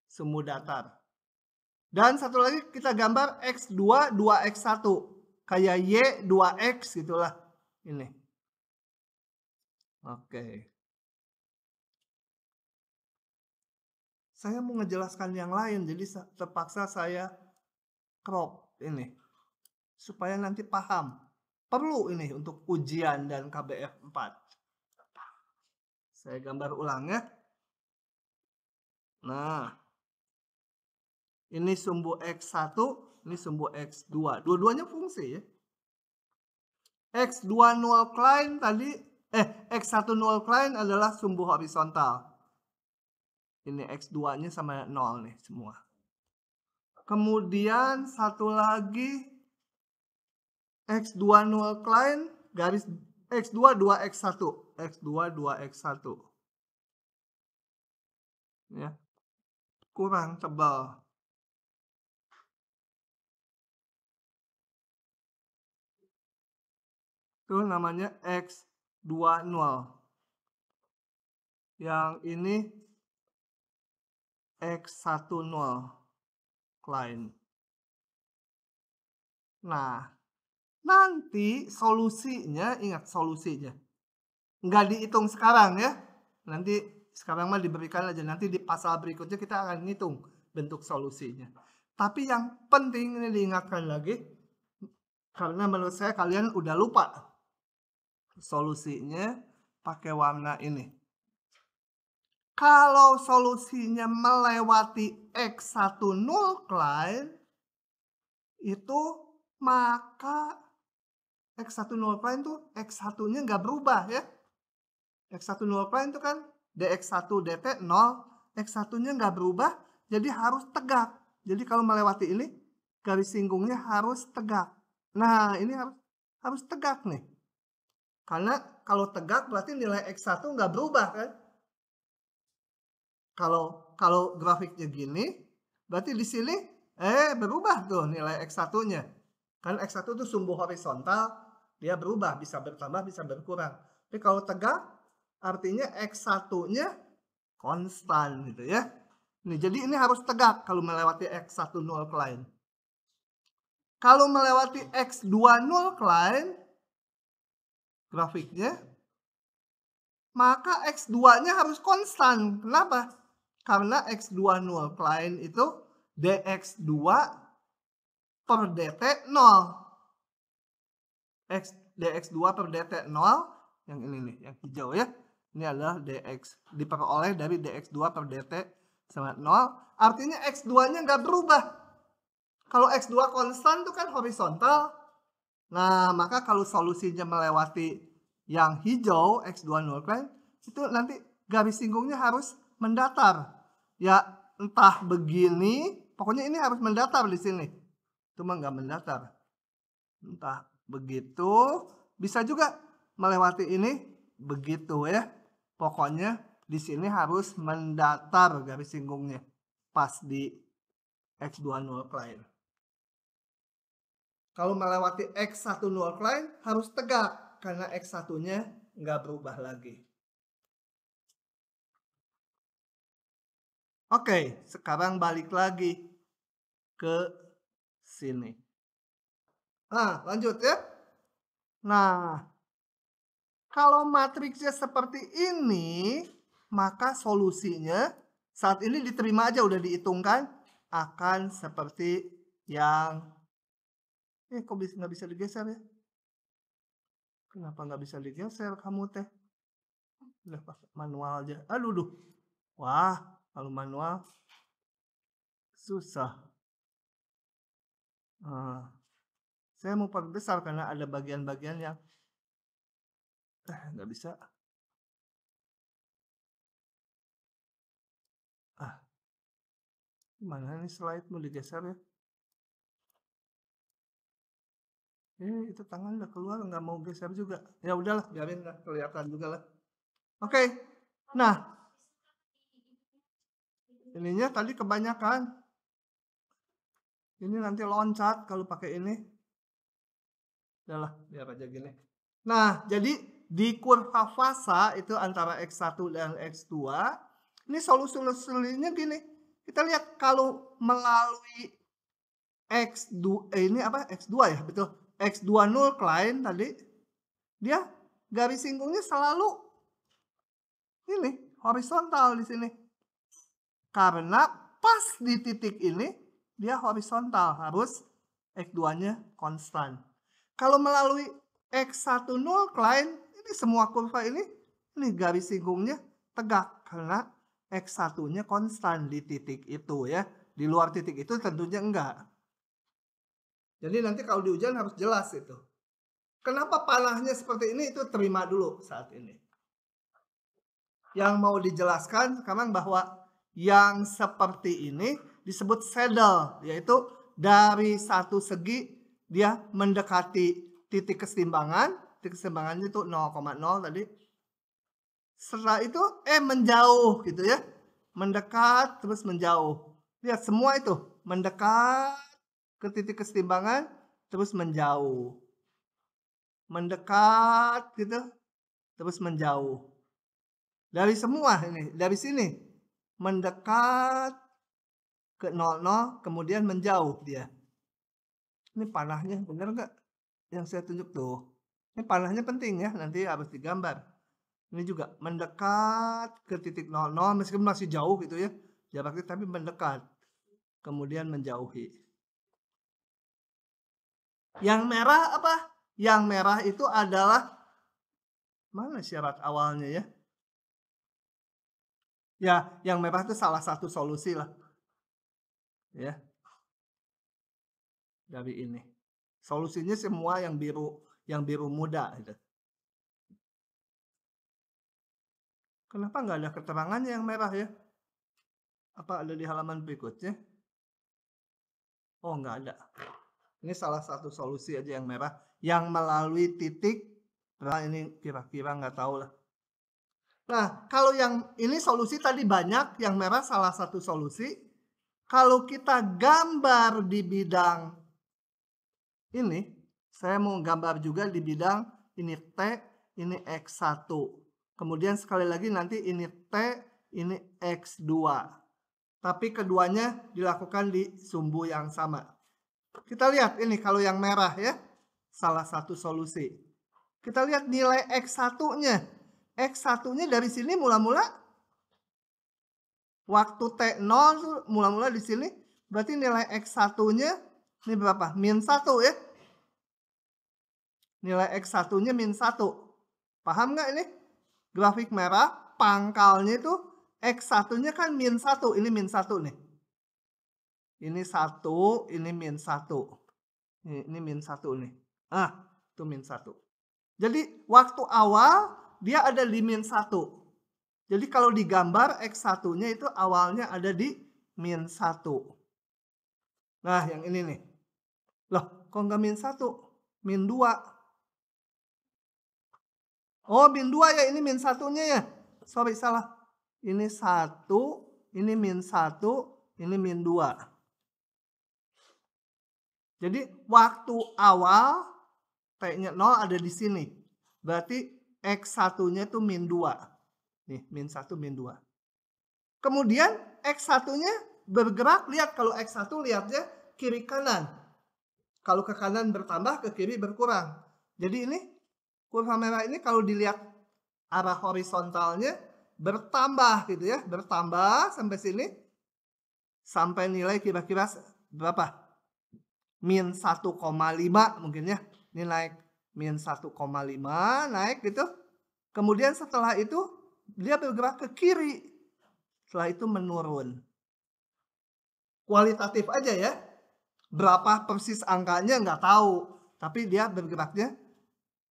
Sumbu datar. Dan satu lagi kita gambar X2, 2X1. Kayak Y, 2X gitulah. Ini. Oke. Saya mau ngejelaskan yang lain, jadi terpaksa saya crop ini. Supaya nanti paham. Perlu ini untuk ujian dan KBF 4. Saya gambar ulang ya. Nah. Ini sumbu X1, ini sumbu X2. Dua-duanya fungsi ya. X2 null client tadi, X1 null client adalah sumbu horizontal. Ini X2-nya sama 0 nih semua. Kemudian satu lagi X2 null client garis X2 2X1. X2 2X1. Ya. Kurang tebal. Itu namanya X20. Yang ini X10 client. Nah, nanti solusinya, ingat solusinya. Nggak dihitung sekarang ya. Nanti sekarang mah diberikan aja. Nanti di pasal berikutnya kita akan ngitung bentuk solusinya. Tapi yang penting ini diingatkan lagi. Karena menurut saya kalian udah lupa. Solusinya pakai warna ini. Kalau solusinya melewati X1 null client, itu maka X1 null client tuh X1-nya nggak berubah ya. X1 null client itu kan DX1 DT 0, X1-nya nggak berubah, jadi harus tegak. Jadi kalau melewati ini, garis singgungnya harus tegak. Nah, ini harus tegak nih. Karena kalau tegak berarti nilai X1 nggak berubah kan. Kalau grafiknya gini, berarti di sini berubah tuh nilai X1-nya. Kan X1 itu sumbu horizontal, dia berubah, bisa bertambah, bisa berkurang. Tapi kalau tegak, artinya X1-nya konstan gitu ya. Nih, jadi ini harus tegak kalau melewati X1 null client. Kalau melewati X2 null client, grafiknya, maka X2-nya harus konstan. Kenapa? Karena X2 nullcline itu dx2 per dt 0. dx2 per dt 0, yang ini nih, yang hijau ya. Ini adalah dx, diperoleh dari dx2 per dt sama 0. Artinya x2-nya nggak berubah. Kalau x2 konstan itu kan horizontal. Nah, maka kalau solusinya melewati yang hijau, x2 nullcline, itu nanti garis singgungnya harus mendatar. Ya, entah begini, pokoknya ini harus mendatar di sini. Cuma nggak mendatar. Entah begitu, bisa juga melewati ini begitu ya. Pokoknya di sini harus mendatar garis singgungnya pas di x2 nullcline. Kalau melewati x1 nullcline harus tegak karena x1-nya nggak berubah lagi. Oke, sekarang balik lagi ke sini. Nah, lanjut ya. Nah, kalau matriksnya seperti ini, maka solusinya saat ini diterima aja, udah dihitungkan, akan seperti yang kok nggak bisa digeser ya? Kenapa nggak bisa digeser kamu teh? Udah pakai manual aja. Aduh, duh. Wah, kalau manual susah. Saya mau perbesar karena ada bagian-bagian yang nggak bisa. Mana nih slide mau digeser ya? Itu tangan udah keluar, nggak mau geser juga. Ya udahlah, biarin lah, kelihatan juga lah. Oke. Nah, ininya tadi kebanyakan. Ini nanti loncat kalau pakai ini. Udahlah, biar aja gini. Nah, jadi di kurva fasa itu antara X1 dan X2, ini solusinya gini. Kita lihat kalau melalui X2, ini apa? X2 ya, betul. X2 nullcline tadi, dia garis singgungnya selalu ini, horizontal di sini. Karena pas di titik ini, dia horizontal, harus X2-nya konstan. Kalau melalui X1 nullcline, ini semua kurva ini garis singgungnya tegak karena X1-nya konstan di titik itu ya. Di luar titik itu tentunya enggak. Jadi nanti kalau di ujian harus jelas itu. Kenapa panahnya seperti ini, itu terima dulu saat ini. Yang mau dijelaskan sekarang bahwa yang seperti ini disebut saddle, yaitu dari satu segi dia mendekati titik keseimbangan. Titik keseimbangannya itu 0,0 tadi. Setelah itu menjauh gitu ya. Mendekat terus menjauh. Lihat semua itu mendekat ke titik keseimbangan terus menjauh. Mendekat gitu terus menjauh. Dari semua ini, dari sini mendekat ke 00 kemudian menjauh dia. Ini panahnya bener nggak yang saya tunjuk tuh? Ini panahnya penting ya, nanti harus digambar. Ini juga mendekat ke titik 00 meskipun masih jauh gitu ya jaraknya, tapi mendekat kemudian menjauhi. Yang merah apa? Yang merah itu adalah, mana syarat awalnya ya? Ya, yang merah itu salah satu solusi lah. Ya. Dari ini. Solusinya semua yang biru muda gitu. Kenapa nggak ada keterangannya yang merah ya? Apa ada di halaman berikutnya? Oh, nggak ada. Ini salah satu solusi aja yang merah. Yang melalui titik, nah ini kira-kira nggak tahu lah. Nah, kalau yang ini solusi tadi banyak, yang merah salah satu solusi. Kalau kita gambar di bidang ini, saya mau gambar juga di bidang ini T, ini X1. Kemudian sekali lagi nanti ini T, ini X2. Tapi keduanya dilakukan di sumbu yang sama. Kita lihat ini kalau yang merah ya, salah satu solusi. Kita lihat nilai X1-nya. X1-nya dari sini mula-mula Waktu T0 tuh mula-mula di sini, berarti nilai X1-nya ini berapa? -1 ya. Nilai X1-nya -1. Paham nggak ini? Grafik merah, pangkalnya itu X1-nya kan -1, ini -1 nih. Ini 1, ini -1. Ini -1 nih. Itu -1. Jadi waktu awal dia ada di -1. Jadi kalau digambar X1-nya itu awalnya ada di -1. Nah, yang ini nih. Loh, kok nggak -1? -2. Oh, -2 ya, ini -1-nya ya. Sorry, salah. Ini 1, ini -1, ini -2. Jadi waktu awal T-nya 0 ada di sini. Berarti X1-nya itu -2. Nih, -1, -2. Kemudian X1-nya bergerak, lihat kalau X1 lihatnya kiri kanan. Kalau ke kanan bertambah, ke kiri berkurang. Jadi ini kurva merah ini kalau dilihat arah horizontalnya bertambah gitu ya. Bertambah sampai sini. Sampai nilai kira-kira berapa? -1,5 mungkin ya. Ini naik -1,5 naik gitu. Kemudian setelah itu dia bergerak ke kiri. Setelah itu menurun. Kualitatif aja ya. Berapa persis angkanya nggak tahu. Tapi dia bergeraknya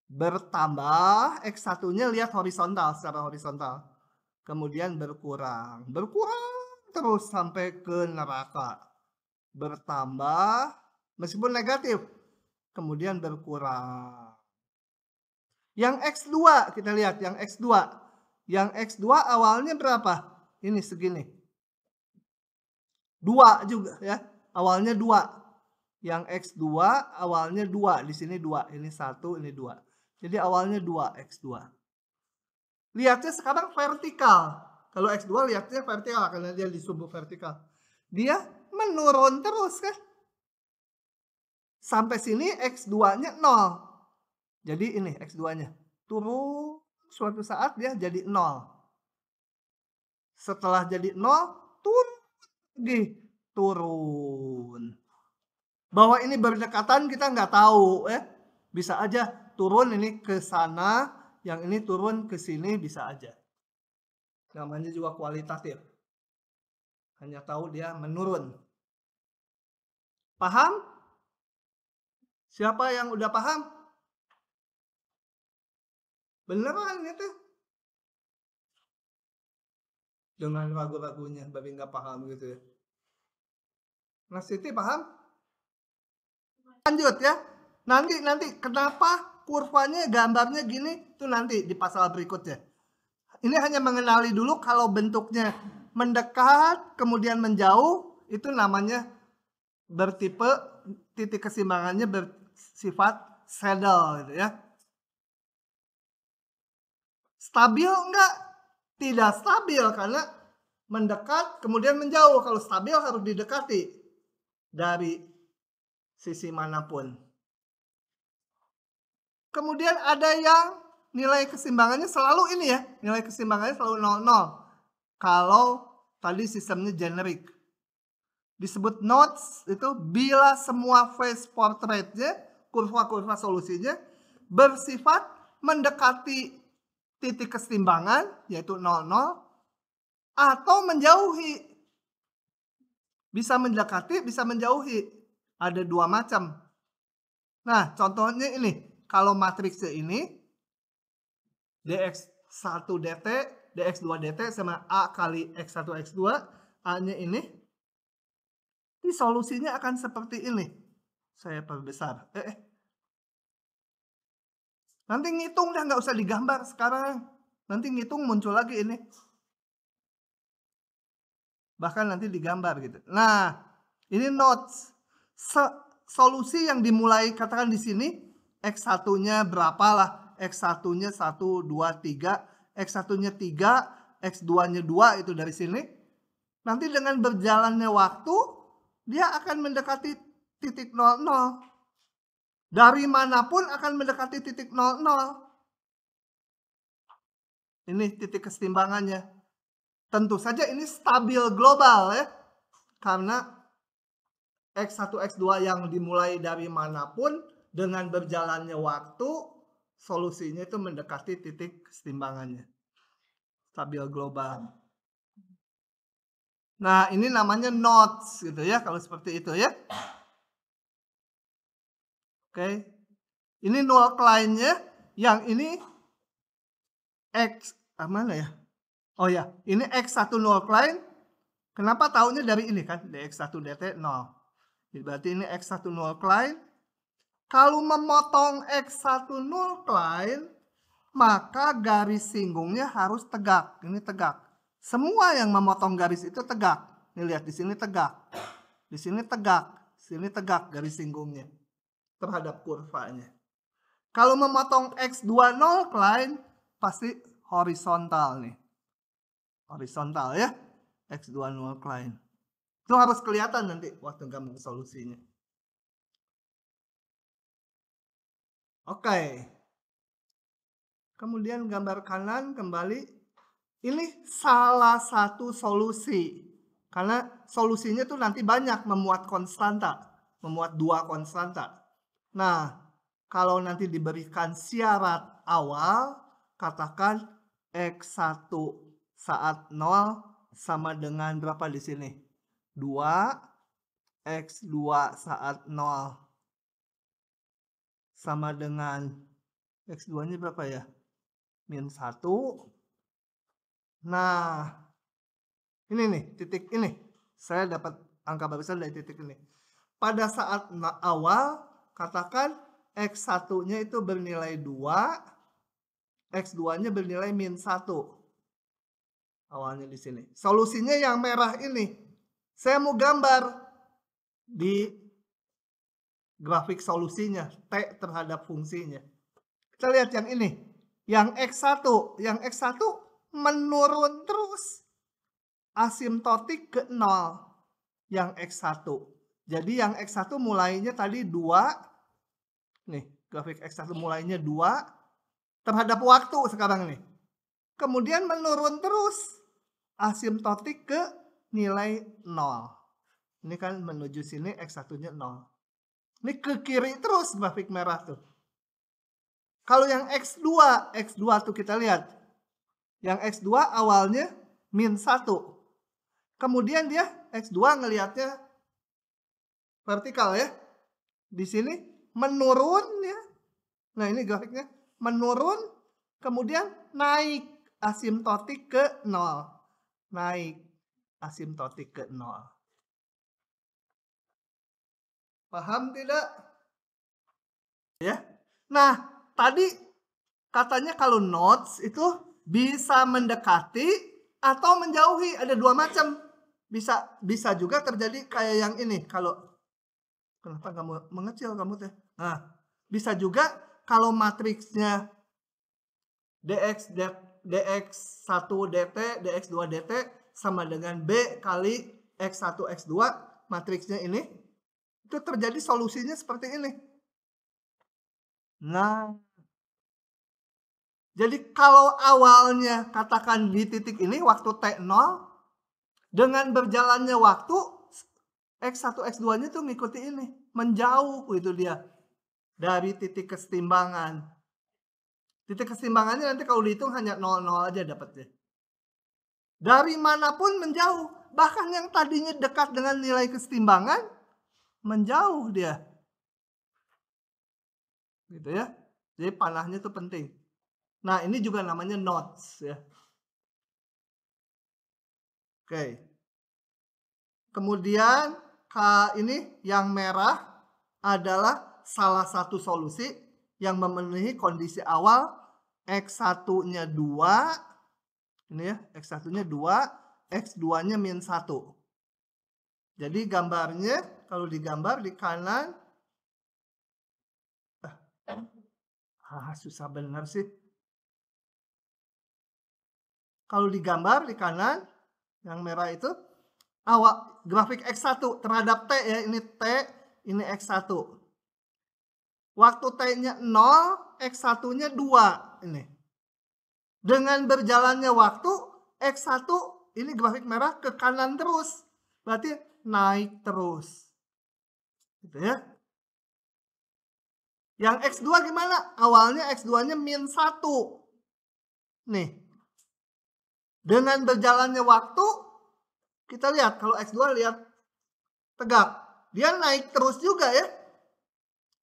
bertambah. X1-nya lihat horizontal, secara horizontal. Kemudian berkurang. Berkurang terus sampai ke neraka. Bertambah meskipun negatif. Kemudian berkurang. Yang X2 kita lihat. Yang X2. Yang X2 awalnya berapa? Ini segini. 2 juga ya. Awalnya 2. Yang X2 awalnya 2. Di sini 2. Ini 1, ini 2. Jadi awalnya 2 X2. Lihatnya sekarang vertikal. Kalau X2 lihatnya vertikal karena dia di sub vertikal. Dia menurun terus kan. Sampai sini X2-nya 0. Jadi ini X2-nya. Turun suatu saat dia jadi 0. Setelah jadi 0, turun lagi. Turun. Bahwa ini berdekatan kita nggak tahu ya. Bisa aja turun ini ke sana, yang ini turun ke sini bisa aja. Namanya juga kualitatif. Hanya tahu dia menurun. Paham? Siapa yang udah paham? Beneran itu. Dengan ragu-ragunya, tapi nggak paham gitu ya. Mas Siti paham? Lanjut ya. Nanti kenapa kurvanya gambarnya gini? Itu nanti di pasal berikutnya. Ini hanya mengenali dulu kalau bentuknya mendekat kemudian menjauh itu namanya bertipe titik keseimbangannya bersifat saddle gitu ya. Stabil enggak? Tidak stabil karena mendekat kemudian menjauh. Kalau stabil harus didekati dari sisi manapun. Kemudian ada yang nilai keseimbangannya selalu ini ya. Nilai keseimbangannya selalu 0,0. Kalau tadi sistemnya generik. Disebut nodes itu bila semua phase portraitnya, kurva-kurva solusinya bersifat mendekati titik keseimbangan yaitu 0,0 atau menjauhi. Bisa mendekati, bisa menjauhi. Ada dua macam. Nah, contohnya ini. Kalau matriksnya ini dx1 dt, dx2 dt sama a kali x1 x2, a-nya ini solusinya akan seperti ini. Saya perbesar. Nanti ngitung dah, nggak usah digambar sekarang. Nanti ngitung muncul lagi ini. Bahkan nanti digambar gitu. Nah, ini nodes. Solusi yang dimulai katakan di sini X1-nya berapa lah? X1-nya 1, 2, 3. X1-nya 3, X2-nya 2 itu dari sini. Nanti dengan berjalannya waktu dia akan mendekati titik 0,0. Dari manapun akan mendekati titik 0,0. Ini titik keseimbangannya. Tentu saja ini stabil global ya. Karena X1, X2 yang dimulai dari manapun dengan berjalannya waktu, solusinya itu mendekati titik kesetimbangannya. Stabil global. Nah, ini namanya nodes gitu ya, kalau seperti itu ya. Oke. Ini null line-nya, yang ini X, mana ya? Oh ya, ini X1 null line. Kenapa tahunya dari ini kan? dx1 dt 0. Berarti ini X1 null line. Kalau memotong X1 null line, maka garis singgungnya harus tegak. Ini tegak. Semua yang memotong garis itu tegak. Nih lihat di sini tegak. Di sini tegak. Di sini tegak garis singgungnya terhadap kurvanya. Kalau memotong X2 null line pasti horizontal nih. Horizontal ya. X2 null line. Itu harus kelihatan nanti waktu kamu solusinya. Oke. Kemudian gambar kanan kembali. Ini salah satu solusi. Karena solusinya tuh nanti banyak memuat konstanta. Memuat 2 konstanta. Nah, kalau nanti diberikan syarat awal, katakan X1 saat 0 sama dengan berapa di sini? 2. X2 saat 0 sama dengan X2-nya berapa ya? Min 1. Nah, ini nih, titik ini. Saya dapat angka barisan dari titik ini. Pada saat awal, katakan X1-nya itu bernilai 2, X2-nya bernilai min 1. Awalnya di sini. Solusinya yang merah ini. Saya mau gambar di grafik solusinya, T terhadap fungsinya. Kita lihat yang ini. Yang X1 menurun terus. Asimptotik ke 0 yang X1. Jadi yang X1 mulainya tadi 2. Nih, grafik X1 mulainya 2 terhadap waktu sekarang nih. Kemudian menurun terus asimptotik ke nilai 0. Ini kan menuju sini X1-nya 0. Ini ke kiri terus grafik merah tuh. Kalau yang X2 tuh kita lihat. Yang X2 awalnya min 1. Kemudian dia X2 ngelihatnya vertikal ya. Di sini menurun ya. Nah ini grafiknya menurun kemudian naik asimptotik ke 0. Naik asimptotik ke 0. Paham tidak? Ya. Nah, tadi katanya kalau nodes itu bisa mendekati atau menjauhi, ada 2 macam. Bisa juga terjadi kayak yang ini. Kalau kenapa kamu mengecil kamu teh? Nah, bisa juga kalau matriksnya dx1 dt, dx2 dt sama dengan b kali x1 x2, matriksnya ini itu terjadi solusinya seperti ini. Nah, jadi kalau awalnya katakan di titik ini waktu T0, dengan berjalannya waktu X1, X2-nya tuh ngikuti ini. Menjauh itu dia dari titik kesetimbangan. Titik kesetimbangannya nanti kalau dihitung hanya 0,0 aja dapatnya. Dari manapun menjauh. Bahkan yang tadinya dekat dengan nilai kesetimbangan, menjauh dia. Gitu ya. Jadi panahnya itu penting. Nah ini juga namanya nodes ya. Oke. Kemudian ini yang merah adalah salah satu solusi yang memenuhi kondisi awal X1-nya 2. Ini ya, X1-nya 2, X2-nya min 1. Jadi gambarnya kalau digambar di kanan. Susah benar sih. Kalau digambar di kanan, yang merah itu, grafik X1 terhadap T ya, ini T, ini X1. Waktu T-nya 0, X1-nya 2. Ini. Dengan berjalannya waktu, X1 ini grafik merah ke kanan terus. Berarti naik terus. Gitu ya. Yang X2 gimana? Awalnya X2-nya -1. Nih. Dengan berjalannya waktu, kita lihat kalau X2 lihat tegak. Dia naik terus juga ya.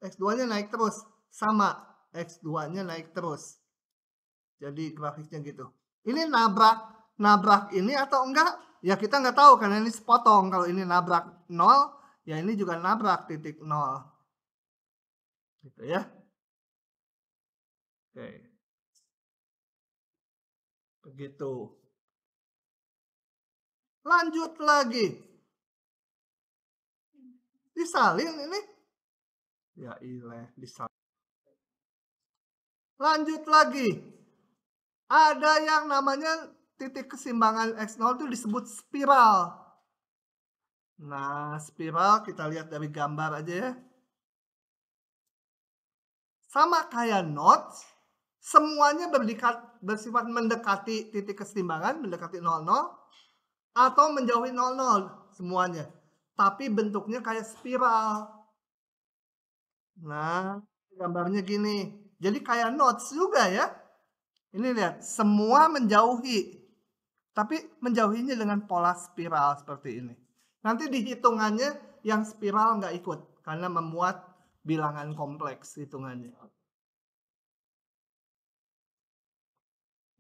X2-nya naik terus. Sama. X2-nya naik terus. Jadi grafiknya gitu. Ini nabrak ini atau enggak? Ya kita nggak tahu karena ini sepotong. Kalau ini nabrak 0, ya ini juga nabrak titik 0. Gitu ya. Oke. Begitu. Lanjut lagi. Disalin ini. Ya ilah, disalin. Lanjut lagi. Ada yang namanya titik keseimbangan X0 itu disebut spiral. Nah, spiral kita lihat dari gambar aja ya. Sama kayak nodes, semuanya bersifat mendekati titik keseimbangan, mendekati 00, atau menjauhi 00 semuanya. Tapi bentuknya kayak spiral. Nah, gambarnya gini. Jadi kayak nodes juga ya. Ini lihat, semua menjauhi. Tapi menjauhinya dengan pola spiral seperti ini. Nanti di hitungannya yang spiral nggak ikut. Karena memuat bilangan kompleks hitungannya.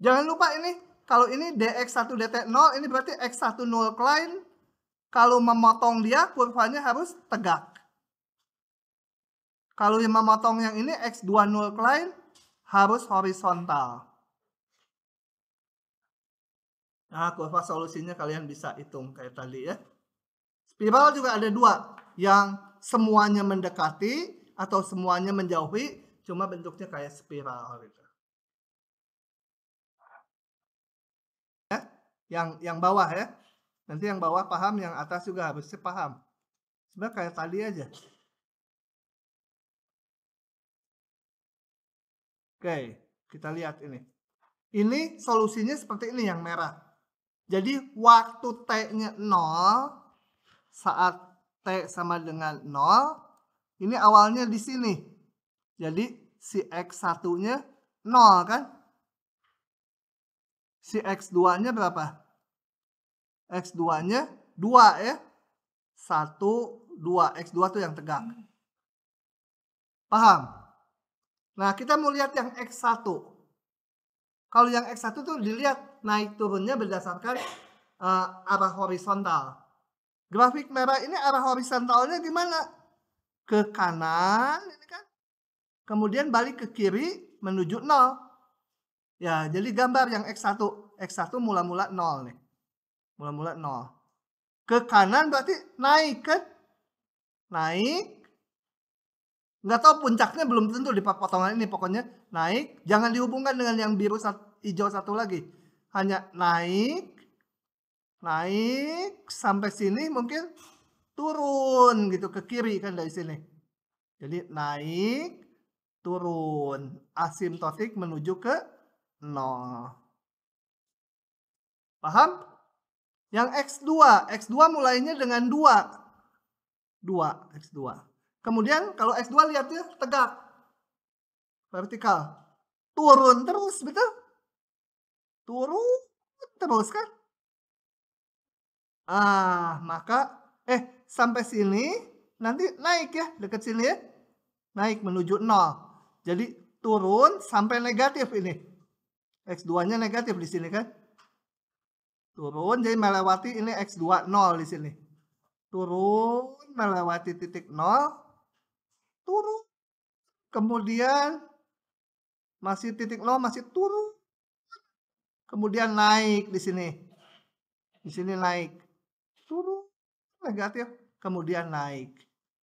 Jangan lupa ini, kalau ini dx1 dt0, ini berarti x1 null line. Kalau memotong dia, kurvanya harus tegak. Kalau yang memotong yang ini, x2 null line, harus horizontal. Nah, kurva solusinya kalian bisa hitung kayak tadi ya. Spiral juga ada dua, yang semuanya mendekati atau semuanya menjauhi, cuma bentuknya kayak spiral gitu. Yang bawah ya. Nanti yang bawah paham, yang atas juga harusnya paham. Sebenarnya kayak tadi aja. Oke, kita lihat ini. Ini solusinya seperti ini yang merah. Jadi waktu T-nya 0, saat T sama dengan 0, ini awalnya di sini. Jadi si X1-nya 0 kan? Si X2-nya berapa? X2-nya 2 ya. 1, 2. X2 tuh yang tegak. Paham? Nah, kita mau lihat yang X1. Kalau yang X1 tuh dilihat naik turunnya berdasarkan arah horizontal. Grafik merah ini arah horizontalnya gimana? Ke kanan, ini kan. Kemudian balik ke kiri menuju 0. Ya, jadi gambar yang X1. X1 mula-mula 0 nih. Mula-mula 0. Ke kanan berarti naik kan? Naik. Nggak tahu puncaknya belum tentu di potongan ini. Pokoknya naik. Jangan dihubungkan dengan yang biru hijau satu lagi. Hanya naik. Naik. Sampai sini mungkin turun gitu ke kiri kan dari sini. Jadi naik. Turun. Asimptotik menuju ke 0. Paham? Yang X2. X2 mulainya dengan 2. 2 X2. Kemudian kalau X2 lihatnya tegak. Vertikal. Turun terus, betul? Turun terus kan? Maka sampai sini nanti naik ya, dekat sini ya. Naik menuju 0. Jadi turun sampai negatif ini. X2-nya negatif di sini kan? Turun jadi melewati ini X2 0 di sini. Turun melewati titik 0. Turun. Kemudian masih titik 0 masih turun. Kemudian naik di sini. Di sini naik. Turun negatif, kemudian naik.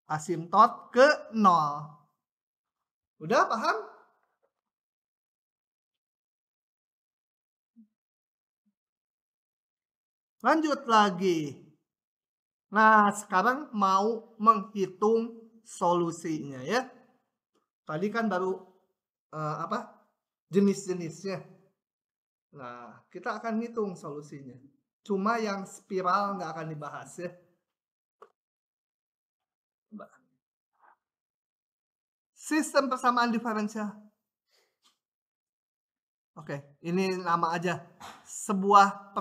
Asimptot ke 0. Udah paham? Lanjut lagi. Nah, sekarang mau menghitung solusinya ya. Tadi kan baru jenis-jenisnya. Nah, kita akan hitung solusinya. Cuma yang spiral nggak akan dibahas ya. Sistem persamaan diferensial. Oke, ini nama aja. Sebuah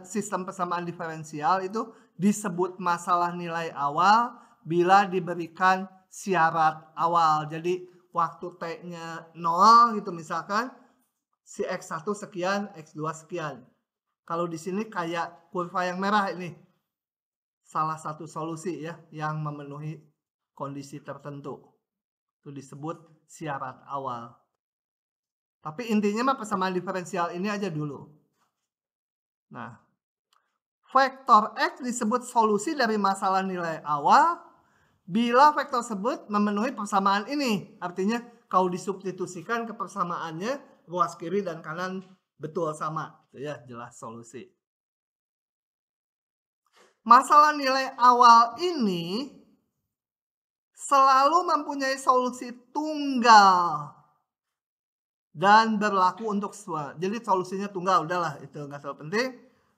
sistem persamaan diferensial itu disebut masalah nilai awal bila diberikan syarat awal. Jadi waktu T-nya 0 gitu misalkan, si X1 sekian, X2 sekian. Kalau di sini kayak kurva yang merah ini. Salah satu solusi ya yang memenuhi kondisi tertentu. Itu disebut syarat awal. Tapi intinya mah persamaan diferensial ini aja dulu. Nah, vektor X disebut solusi dari masalah nilai awal bila vektor tersebut memenuhi persamaan ini. Artinya kalau disubstitusikan ke persamaannya, ruas kiri dan kanan betul sama. Itu ya, jelas solusi. Masalah nilai awal ini selalu mempunyai solusi tunggal dan berlaku untuk semua. Jadi solusinya tunggal, udahlah itu nggak terlalu penting.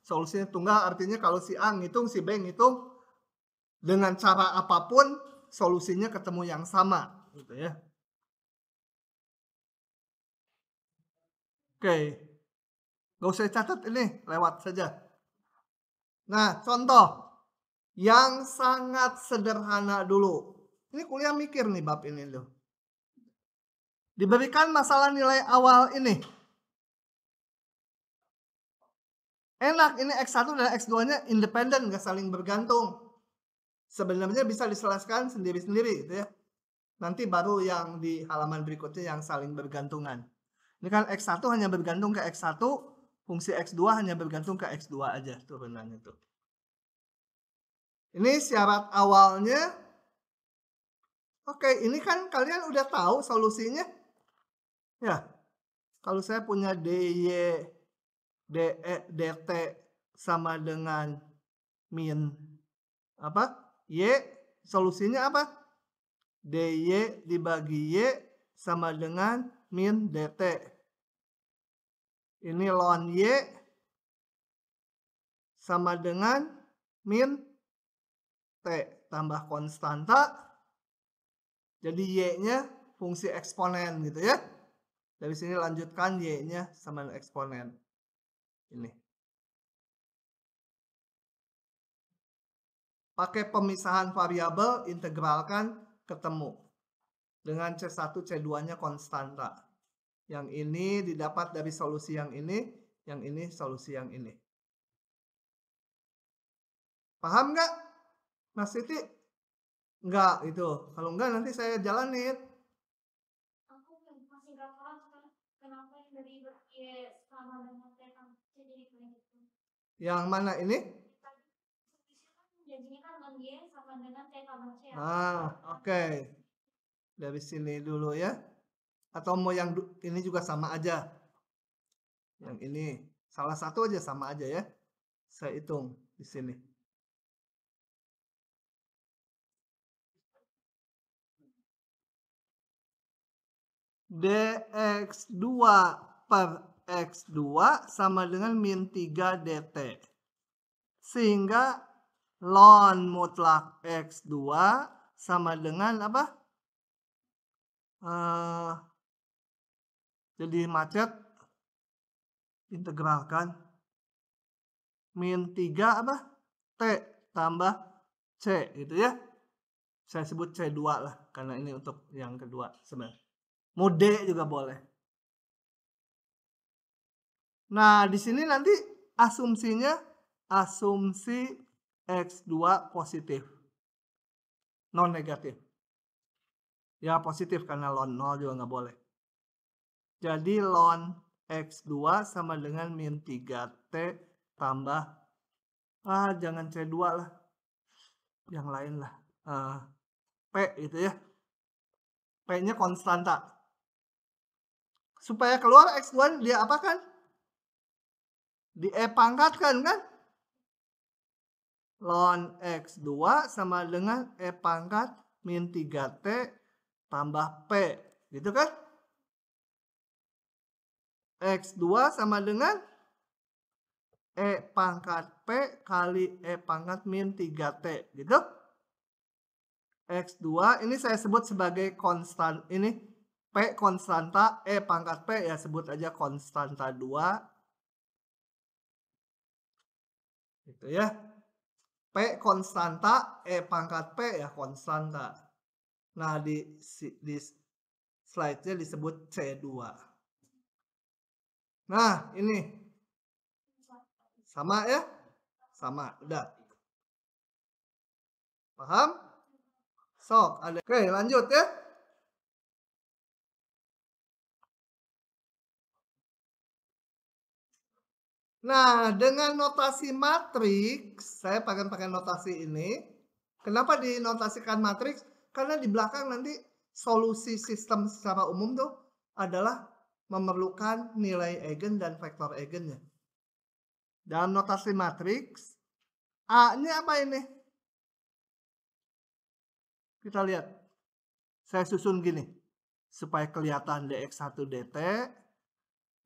Solusinya tunggal artinya kalau si A ngitung, si B ngitung, dengan cara apapun solusinya ketemu yang sama, gitu ya. Oke, nggak usah catat ini, lewat saja. Nah, contoh yang sangat sederhana dulu. Ini kuliah mikir nih bab ini loh. Diberikan masalah nilai awal ini. Enak, ini X1 dan X2-nya independen, nggak saling bergantung. Sebenarnya bisa diselesaikan sendiri-sendiri gitu ya. Nanti baru yang di halaman berikutnya yang saling bergantungan. Ini kan X1 hanya bergantung ke X1, fungsi X2 hanya bergantung ke X2 aja turunannya tuh. Ini syarat awalnya. Oke, ini kan kalian udah tahu solusinya. Ya, kalau saya punya DY, DE, DT sama dengan min apa? Y, solusinya apa? DY dibagi Y sama dengan min DT. Ini ln Y sama dengan min T tambah konstanta. Jadi Y-nya fungsi eksponen gitu ya. Dari sini lanjutkan Y-nya sama dengan eksponen. Ini. Pakai pemisahan variabel, integralkan, ketemu. Dengan C1, C2-nya konstanta. Yang ini didapat dari solusi yang ini solusi yang ini. Paham nggak, Mas Siti? Enggak, itu. Kalau enggak nanti saya jalanin. Aku masih nggak paham kenapa yang dari Y sama dengan T jadi kayak gitu. Yang mana ini? Jadinya kan ln Y sama dengan T tambah C. Oke. Dari sini dulu ya. Atau mau yang ini juga sama aja. Yang ini. Salah satu aja sama aja ya. Saya hitung di sini. dx2 per x2 sama dengan min 3 dt. Sehingga ln mutlak x2 sama dengan apa? Jadi macet. Integralkan. Min 3 apa? T tambah C gitu ya. Saya sebut C2 lah. Karena ini untuk yang kedua sebenarnya. Mau D juga boleh. Nah, di sini nanti asumsinya asumsi X2 positif. Non negatif. Ya positif karena ln 0 juga nggak boleh. Jadi ln X2 sama dengan min 3T tambah, jangan C2 lah. Yang lain lah. P gitu ya. P-nya konstanta. Supaya keluar X2 dia apakan? Di E pangkatkan kan? Ln X2 sama dengan E pangkat min 3T tambah P. Gitu kan? X2 sama dengan E pangkat P kali E pangkat min 3T, gitu. X2 ini saya sebut sebagai konstan, ini P konstanta, E pangkat P ya sebut aja konstanta 2. Gitu ya. P konstanta, E pangkat P ya konstanta. Nah, di slide-nya disebut C2. Nah, ini sama ya? Sama, udah. Paham? Sok, ada. Oke, lanjut ya. Nah, dengan notasi matriks, saya pakai notasi ini. Kenapa dinotasikan matriks? Karena di belakang nanti solusi sistem secara umum tuh adalah memerlukan nilai eigen dan vektor eigennya. Dalam notasi matriks, A-nya apa ini? Kita lihat. Saya susun gini. Supaya kelihatan dx1 dt,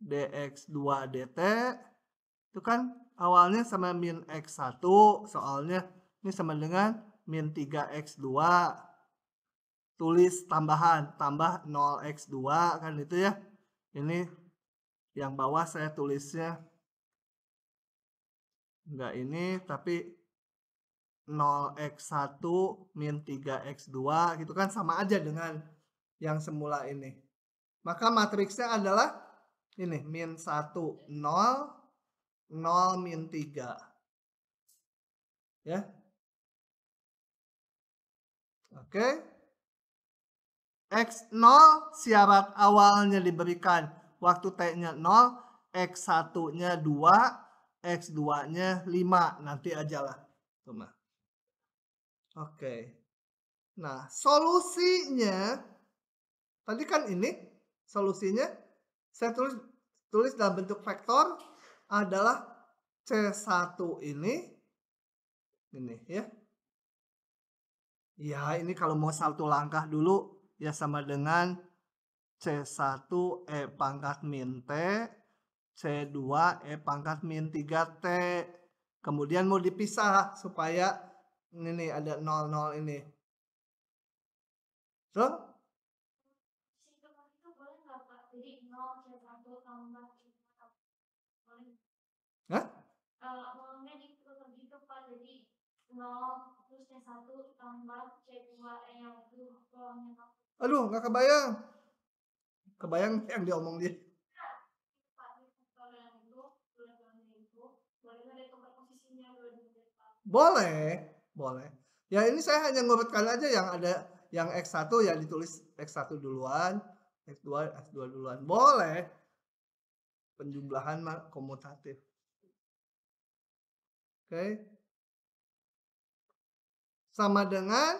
dx2 dt, itu kan awalnya sama min x1, soalnya ini sama dengan min 3x2. Tulis tambahan, tambah 0x2 kan itu ya. Ini yang bawah saya tulisnya enggak ini, tapi 0x1 min 3x2 gitu kan, sama aja dengan yang semula ini. Maka matriksnya adalah ini, min 1, 0, 0, min 3. Ya. Oke. X0 syarat awalnya diberikan waktu T-nya 0, X1-nya 2, X2-nya 5. Nanti ajalah. Oke. Nah, solusinya tadi kan ini solusinya saya tulis dalam bentuk vektor adalah C1 ini ya. Ya, ini kalau mau satu langkah dulu ya sama dengan C1 E pangkat min T, C2 E pangkat min 3T. Kemudian mau dipisah supaya ini ada 0, 0 ini. So? Hah? Ngomongnya gitu Pak, jadi 0 terus C1 tambah C2 yang itu kolomnya. Aduh, nggak kebayang. Kebayang yang diomong dia. Boleh, boleh. Ya ini saya hanya ngurutkan aja yang ada yang X1 ya ditulis X1 duluan, X2 duluan. Boleh. Penjumlahan komutatif. Oke. Sama dengan,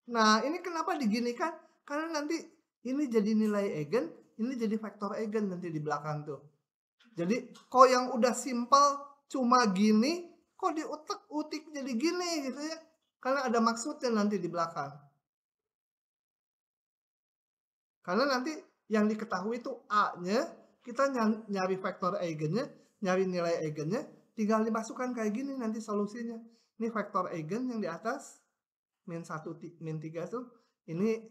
nah ini kenapa diginikan? Karena nanti ini jadi nilai eigen, ini jadi vektor eigen nanti di belakang tuh. Jadi kok yang udah simpel cuma gini, kok diutik jadi gini gitu ya. Karena ada maksudnya nanti di belakang. Karena nanti yang diketahui itu A-nya, kita nyari vektor eigennya, nyari nilai eigennya, tinggal dimasukkan kayak gini nanti solusinya. Ini vektor eigen yang di atas, min 1, min 3 tuh, ini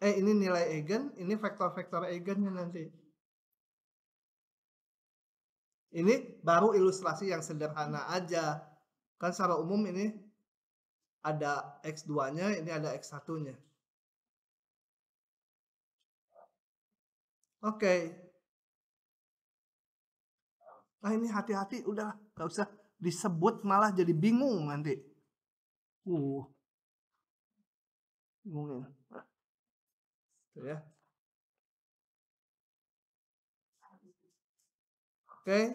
nilai eigen, ini vektor-vektor eigennya nanti. Ini baru ilustrasi yang sederhana aja. Kan secara umum ini ada X2-nya, ini ada X1-nya. Oke. Nah ini hati-hati, udah gak usah disebut malah jadi bingung nanti. Bingungin. Tuh ya. Oke.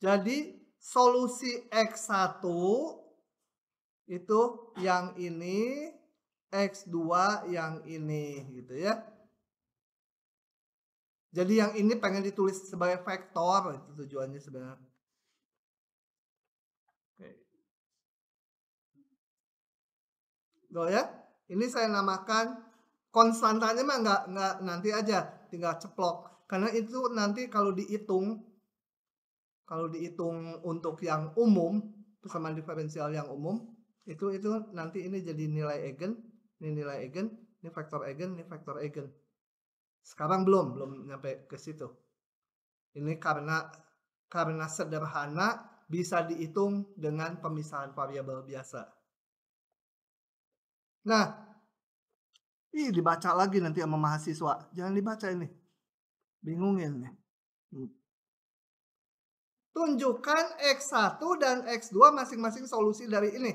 Jadi solusi X1 itu yang ini, X2 yang ini gitu ya. Jadi yang ini pengen ditulis sebagai vektor, itu tujuannya sebenarnya. Oke. Loh ya, ini saya namakan konstantanya mah nggak nanti aja, tinggal ceplok. Karena itu nanti kalau dihitung untuk yang umum, persamaan diferensial yang umum, itu nanti ini jadi nilai eigen, ini nilai eigen, ini vektor eigen, ini vektor eigen. Sekarang belum nyampe ke situ. Ini karena sederhana bisa dihitung dengan pemisahan variabel biasa. Nah, ini dibaca lagi nanti sama mahasiswa. Jangan dibaca ini. Bingungin nih. Tunjukkan X1 dan X2 masing-masing solusi dari ini.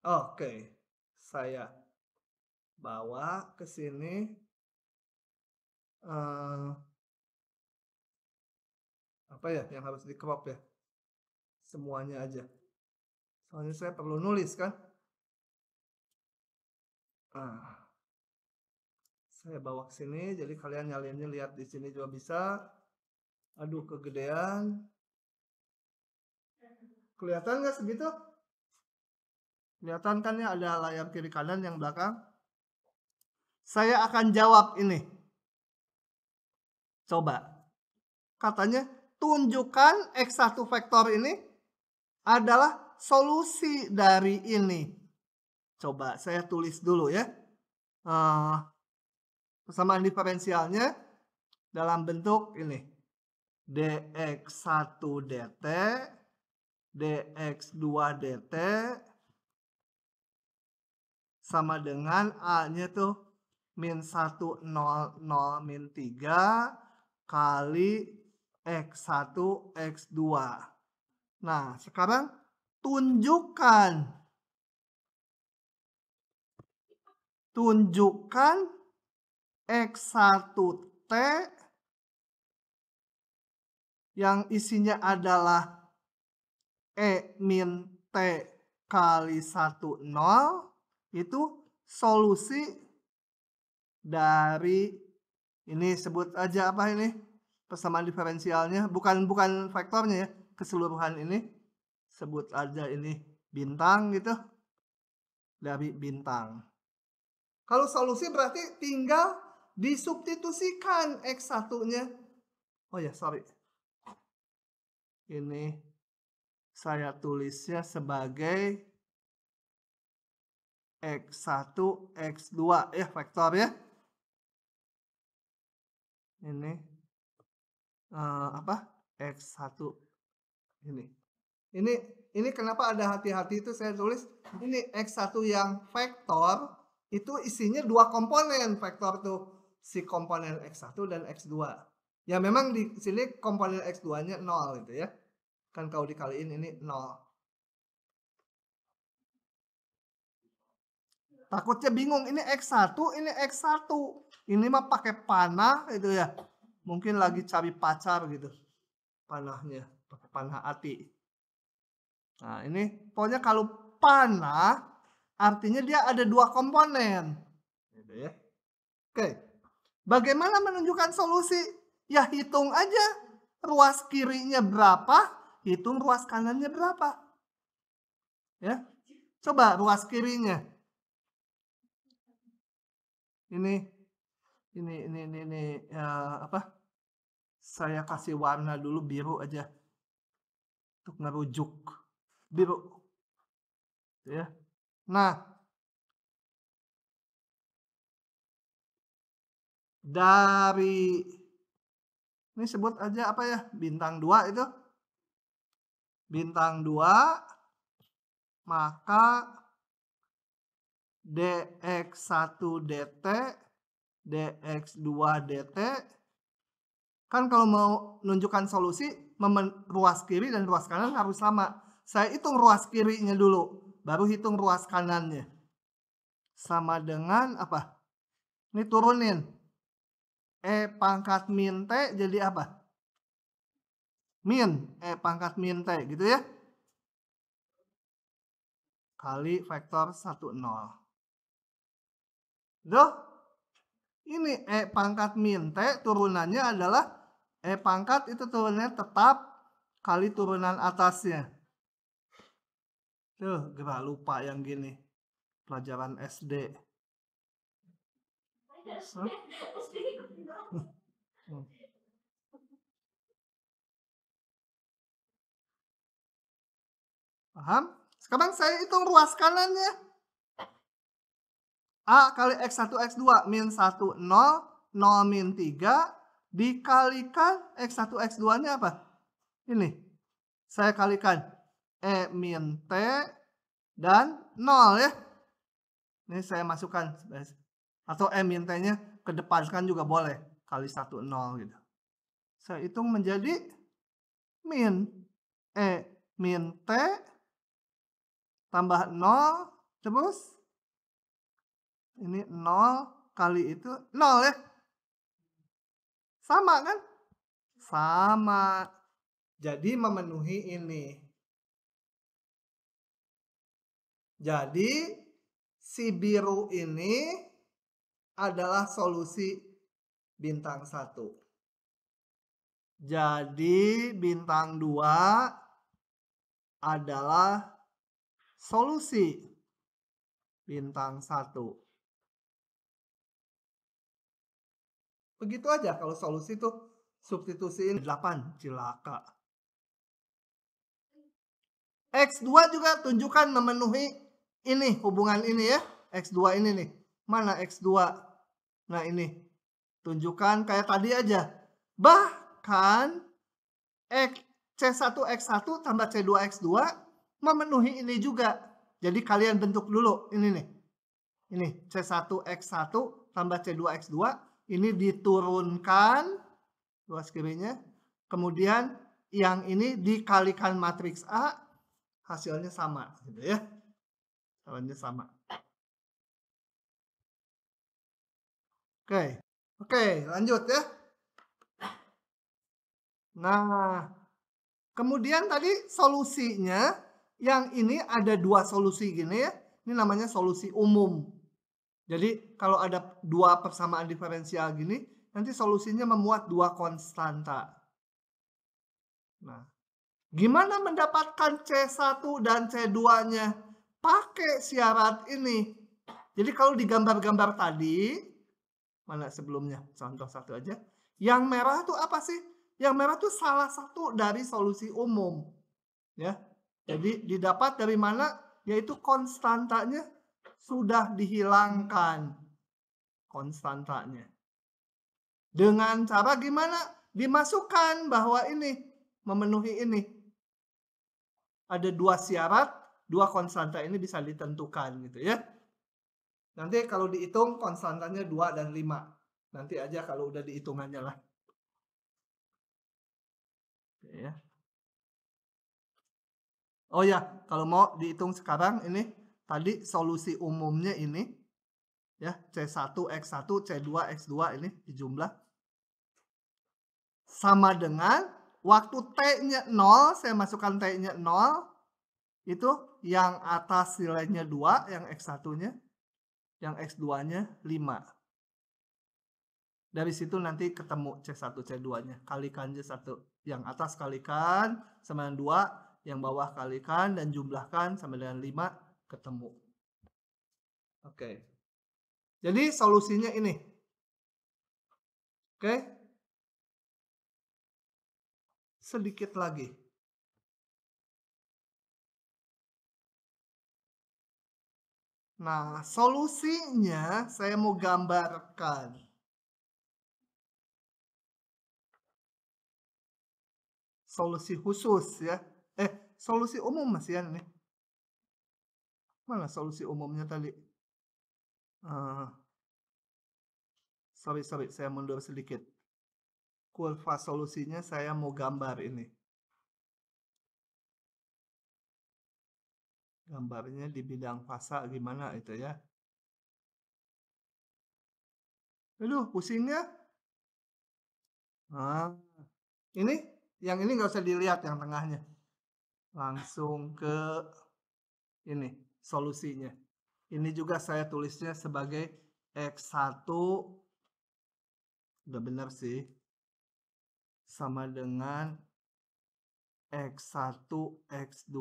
Oke. Saya bawa ke sini. Apa ya yang harus di crop ya? Semuanya aja. Soalnya saya perlu nulis kan. Saya bawa ke sini, jadi kalian nyalinnya lihat di sini juga bisa. Aduh, kegedean. Kelihatan nggak segitu? Kelihatan kan ya ada layar kiri kanan yang belakang. Saya akan jawab ini. Coba. Katanya tunjukkan X1 vektor ini adalah solusi dari ini. Coba saya tulis dulu ya. Persamaan diferensialnya dalam bentuk ini. dx1 dt, dx2 dt sama dengan A-nya tuh min 1, 0, 0, min 3 kali X1, X2. Nah, sekarang tunjukkan X1T yang isinya adalah E min T kali 1, 0 itu solusi dari ini, sebut aja apa ini persamaan diferensialnya, bukan vektornya ya, keseluruhan ini sebut aja ini bintang gitu, dari bintang. Kalau solusi berarti tinggal disubstitusikan X1-nya. Oh ya, sorry. Ini saya tulisnya sebagai X1, X2 ya, vektor ya. Ini apa? X1 ini kenapa ada hati-hati itu saya tulis ini X1 yang vektor itu isinya 2 komponen vektor tuh, si komponen X1 dan X2. Ya memang di sini komponen X2-nya 0 gitu ya. Kan kalau dikaliin ini 0. Takutnya bingung, ini X1, ini X1. Ini mah pakai panah itu ya. Mungkin lagi cari pacar gitu. Panahnya, pakai panah hati. Nah, ini pokoknya kalau panah artinya dia ada 2 komponen. Gitu ya. Oke. Bagaimana menunjukkan solusi? Ya hitung aja ruas kirinya berapa, hitung ruas kanannya berapa. Ya. Coba ruas kirinya. Ini apa? Saya kasih warna dulu biru aja. Untuk ngerujuk. Biru. Ya. Nah, dari ini sebut aja apa ya? Bintang 2 itu. Bintang 2 maka dx1 dt, dx2 dt. Kan kalau mau menunjukkan solusi, ruas kiri dan ruas kanan harus sama. Saya hitung ruas kirinya dulu, baru hitung ruas kanannya. Sama dengan apa? Ini turunin. E pangkat min T jadi apa? Min E pangkat min T gitu ya. Kali vektor 1, 0. Tuh. Ini E pangkat min T turunannya adalah E pangkat itu turunannya tetap kali turunan atasnya. Tuh, gak lupa yang gini. Pelajaran SD. Paham? Sekarang saya hitung ruas kanannya. A kali X1, X2 min 1, 0, 0 min 3 dikalikan X1, X2-nya apa? Ini. Saya kalikan E min T dan 0 ya. Ini saya masukkan. Atau E min T-nya kedepankan juga boleh. Kali 1, 0 gitu. Saya hitung menjadi min E min T tambah 0 terus ini 0 kali itu 0 ya. Sama kan? Sama. Jadi memenuhi ini. Jadi si biru ini adalah solusi bintang 1. Jadi bintang 2 adalah solusi bintang 1. Begitu aja kalau solusi itu substitusiin 8, cilaka. X2 juga tunjukkan memenuhi ini, hubungan ini ya. X2 ini nih. Mana X2? Nah ini. Tunjukkan kayak tadi aja. Bahkan C1, X1 tambah C2, X2 memenuhi ini juga. Jadi kalian bentuk dulu. Ini nih. Ini C1, X1 tambah C2, X2. Ini diturunkan luas kirinya. Kemudian yang ini dikalikan matriks A. Hasilnya sama. Gitu ya. Hasilnya sama. Oke, lanjut ya. Nah, kemudian tadi solusinya yang ini ada dua solusi gini ya. Ini namanya solusi umum. Jadi kalau ada dua persamaan diferensial gini, nanti solusinya memuat dua konstanta. Nah, gimana mendapatkan C1 dan C2-nya? Pakai syarat ini. Jadi kalau di gambar-gambar tadi, mana sebelumnya? Contoh satu aja. Yang merah itu apa sih? Yang merah itu salah satu dari solusi umum. Ya. Jadi didapat dari mana? Yaitu konstantanya sudah dihilangkan. Konstantanya. Dengan cara gimana? Dimasukkan bahwa ini memenuhi ini. Ada dua syarat, dua konstanta ini bisa ditentukan gitu ya. Nanti kalau dihitung konstantanya 2 dan 5. Nanti aja kalau udah dihitungannya lah. Ya. Oh ya, kalau mau dihitung sekarang ini tadi solusi umumnya ini ya C1 X1 C2 X2 ini dijumlah sama dengan waktu T-nya 0, saya masukkan T-nya 0 itu yang atas nilainya 2, yang X1-nya, yang X2-nya 5. Dari situ nanti ketemu C1 C2-nya, kalikan C1 yang atas kalikan sama dengan 2, yang bawah kalikan dan jumlahkan sama dengan 5, ketemu. Oke. Jadi solusinya ini. Oke. Sedikit lagi. Nah, solusinya saya mau gambarkan. Solusi khusus ya. Solusi umum Mas Ian nih. Mana solusi umumnya tadi? Sorry, saya mundur sedikit. Kurva solusinya saya mau gambar ini. Gambarnya di bidang fasa gimana itu ya. Aduh, pusingnya. Nah, yang ini nggak usah dilihat yang tengahnya. Langsung ke ini, solusinya. Ini juga saya tulisnya sebagai X1, udah benar sih, sama dengan X1, X2.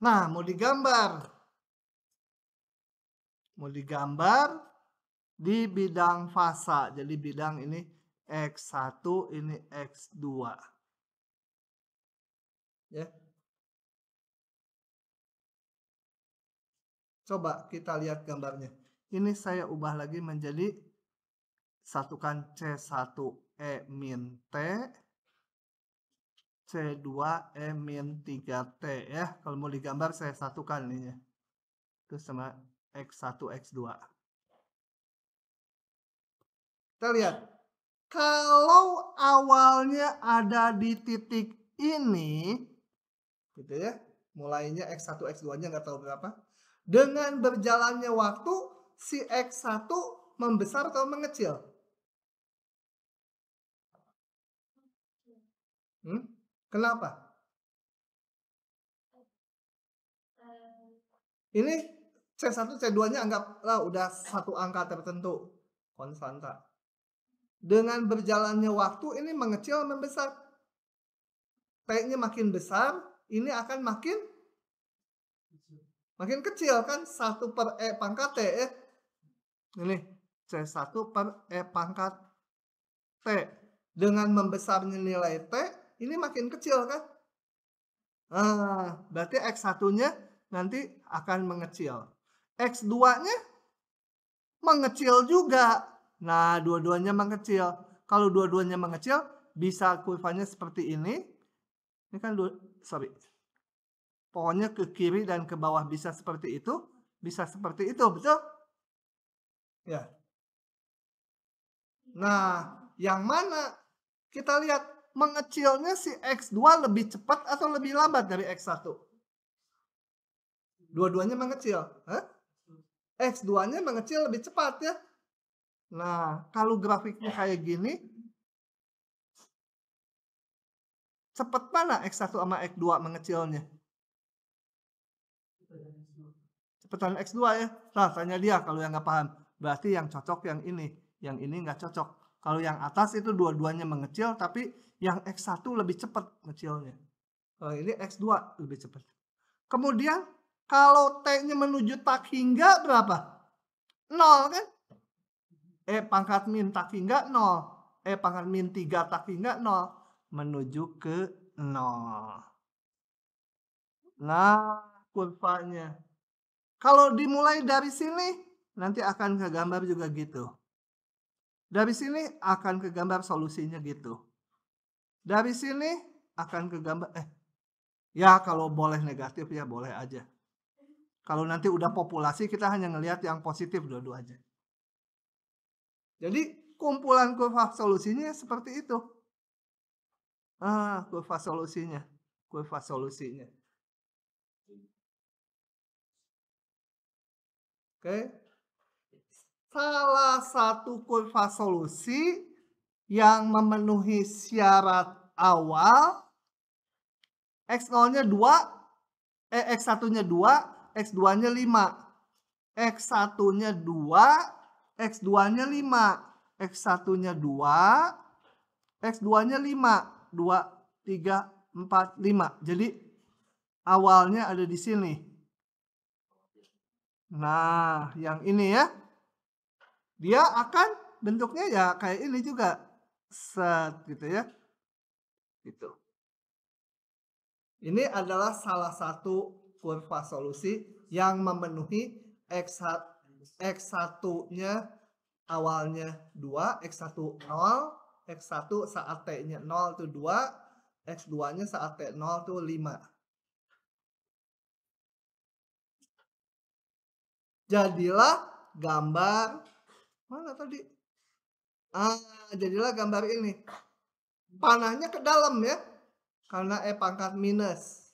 Nah, mau digambar. di bidang fasa. Jadi bidang ini X1, ini X2. Ya. Coba kita lihat gambarnya. Ini saya ubah lagi menjadi satukan C1E min T, C2E min 3T ya. Kalau mau digambar saya satukan ini. Itu sama X1, X2. Kita lihat. Kalau awalnya ada di titik ini, gitu ya. Mulainya X1, X2-nya nggak tahu berapa. Dengan berjalannya waktu, si X1 membesar atau mengecil? Kenapa? Ini C1, C2-nya anggaplah udah satu angka tertentu. Konstanta. Dengan berjalannya waktu ini mengecil membesar. T-nya makin besar, ini akan makin kecil kan? 1 per E pangkat T ya. Ini C1 per E pangkat T. Dengan membesarnya nilai T, ini makin kecil kan? Berarti X1-nya nanti akan mengecil. X2-nya mengecil juga. Nah, dua-duanya mengecil. Kalau dua-duanya mengecil, bisa kurvanya seperti ini. Ini kan pokoknya ke kiri dan ke bawah bisa seperti itu. Bisa seperti itu, betul? Ya. Nah, yang mana? Kita lihat mengecilnya si X2 lebih cepat atau lebih lambat dari X1? Dua-duanya mengecil. X2-nya mengecil lebih cepat ya. Nah, kalau grafiknya kayak gini, cepat mana X1 sama X2 mengecilnya? Cepetan X2 ya. Nah, tanya dia kalau yang nggak paham. Berarti yang cocok yang ini. Yang ini nggak cocok. Kalau yang atas itu dua-duanya mengecil, tapi yang X1 lebih cepat mengecilnya. Kalau ini X2 lebih cepat. Kemudian, kalau T-nya menuju tak hingga berapa? 0 kan? E pangkat min tak hingga 0. E pangkat min 3 tak hingga 0. Menuju ke 0. Nah, kurvanya. Kalau dimulai dari sini, nanti akan ke gambar juga gitu. Dari sini akan ke gambar solusinya gitu. Dari sini akan ke gambar, ya kalau boleh negatif ya boleh aja. Kalau nanti udah populasi kita hanya ngelihat yang positif dua-duanya. Jadi kumpulan kurva solusinya seperti itu. Kurva solusinya. Oke. Salah satu kurva solusi yang memenuhi syarat awal, X0-nya 2, X1-nya 2, X2-nya 5. X1-nya 2, X2-nya 5. X1-nya 2, X2-nya 5. 2, 3, 4, 5. Jadi awalnya ada di sini. Nah, yang ini ya. Dia akan bentuknya ya kayak ini juga. Set gitu ya. Gitu. Ini adalah salah satu kurva solusi yang memenuhi X1-nya awalnya 2, X1 0, X1 saat T-nya 0 itu 2, X2-nya saat T 0 itu 5. Jadilah gambar, mana tadi? Jadilah gambar ini. Panahnya ke dalam ya, karena E pangkat minus.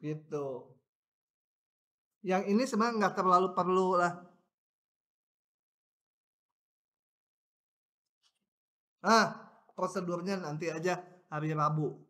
Gitu. Yang ini sebenarnya nggak terlalu perlu lah. Prosedurnya nanti aja hari Rabu.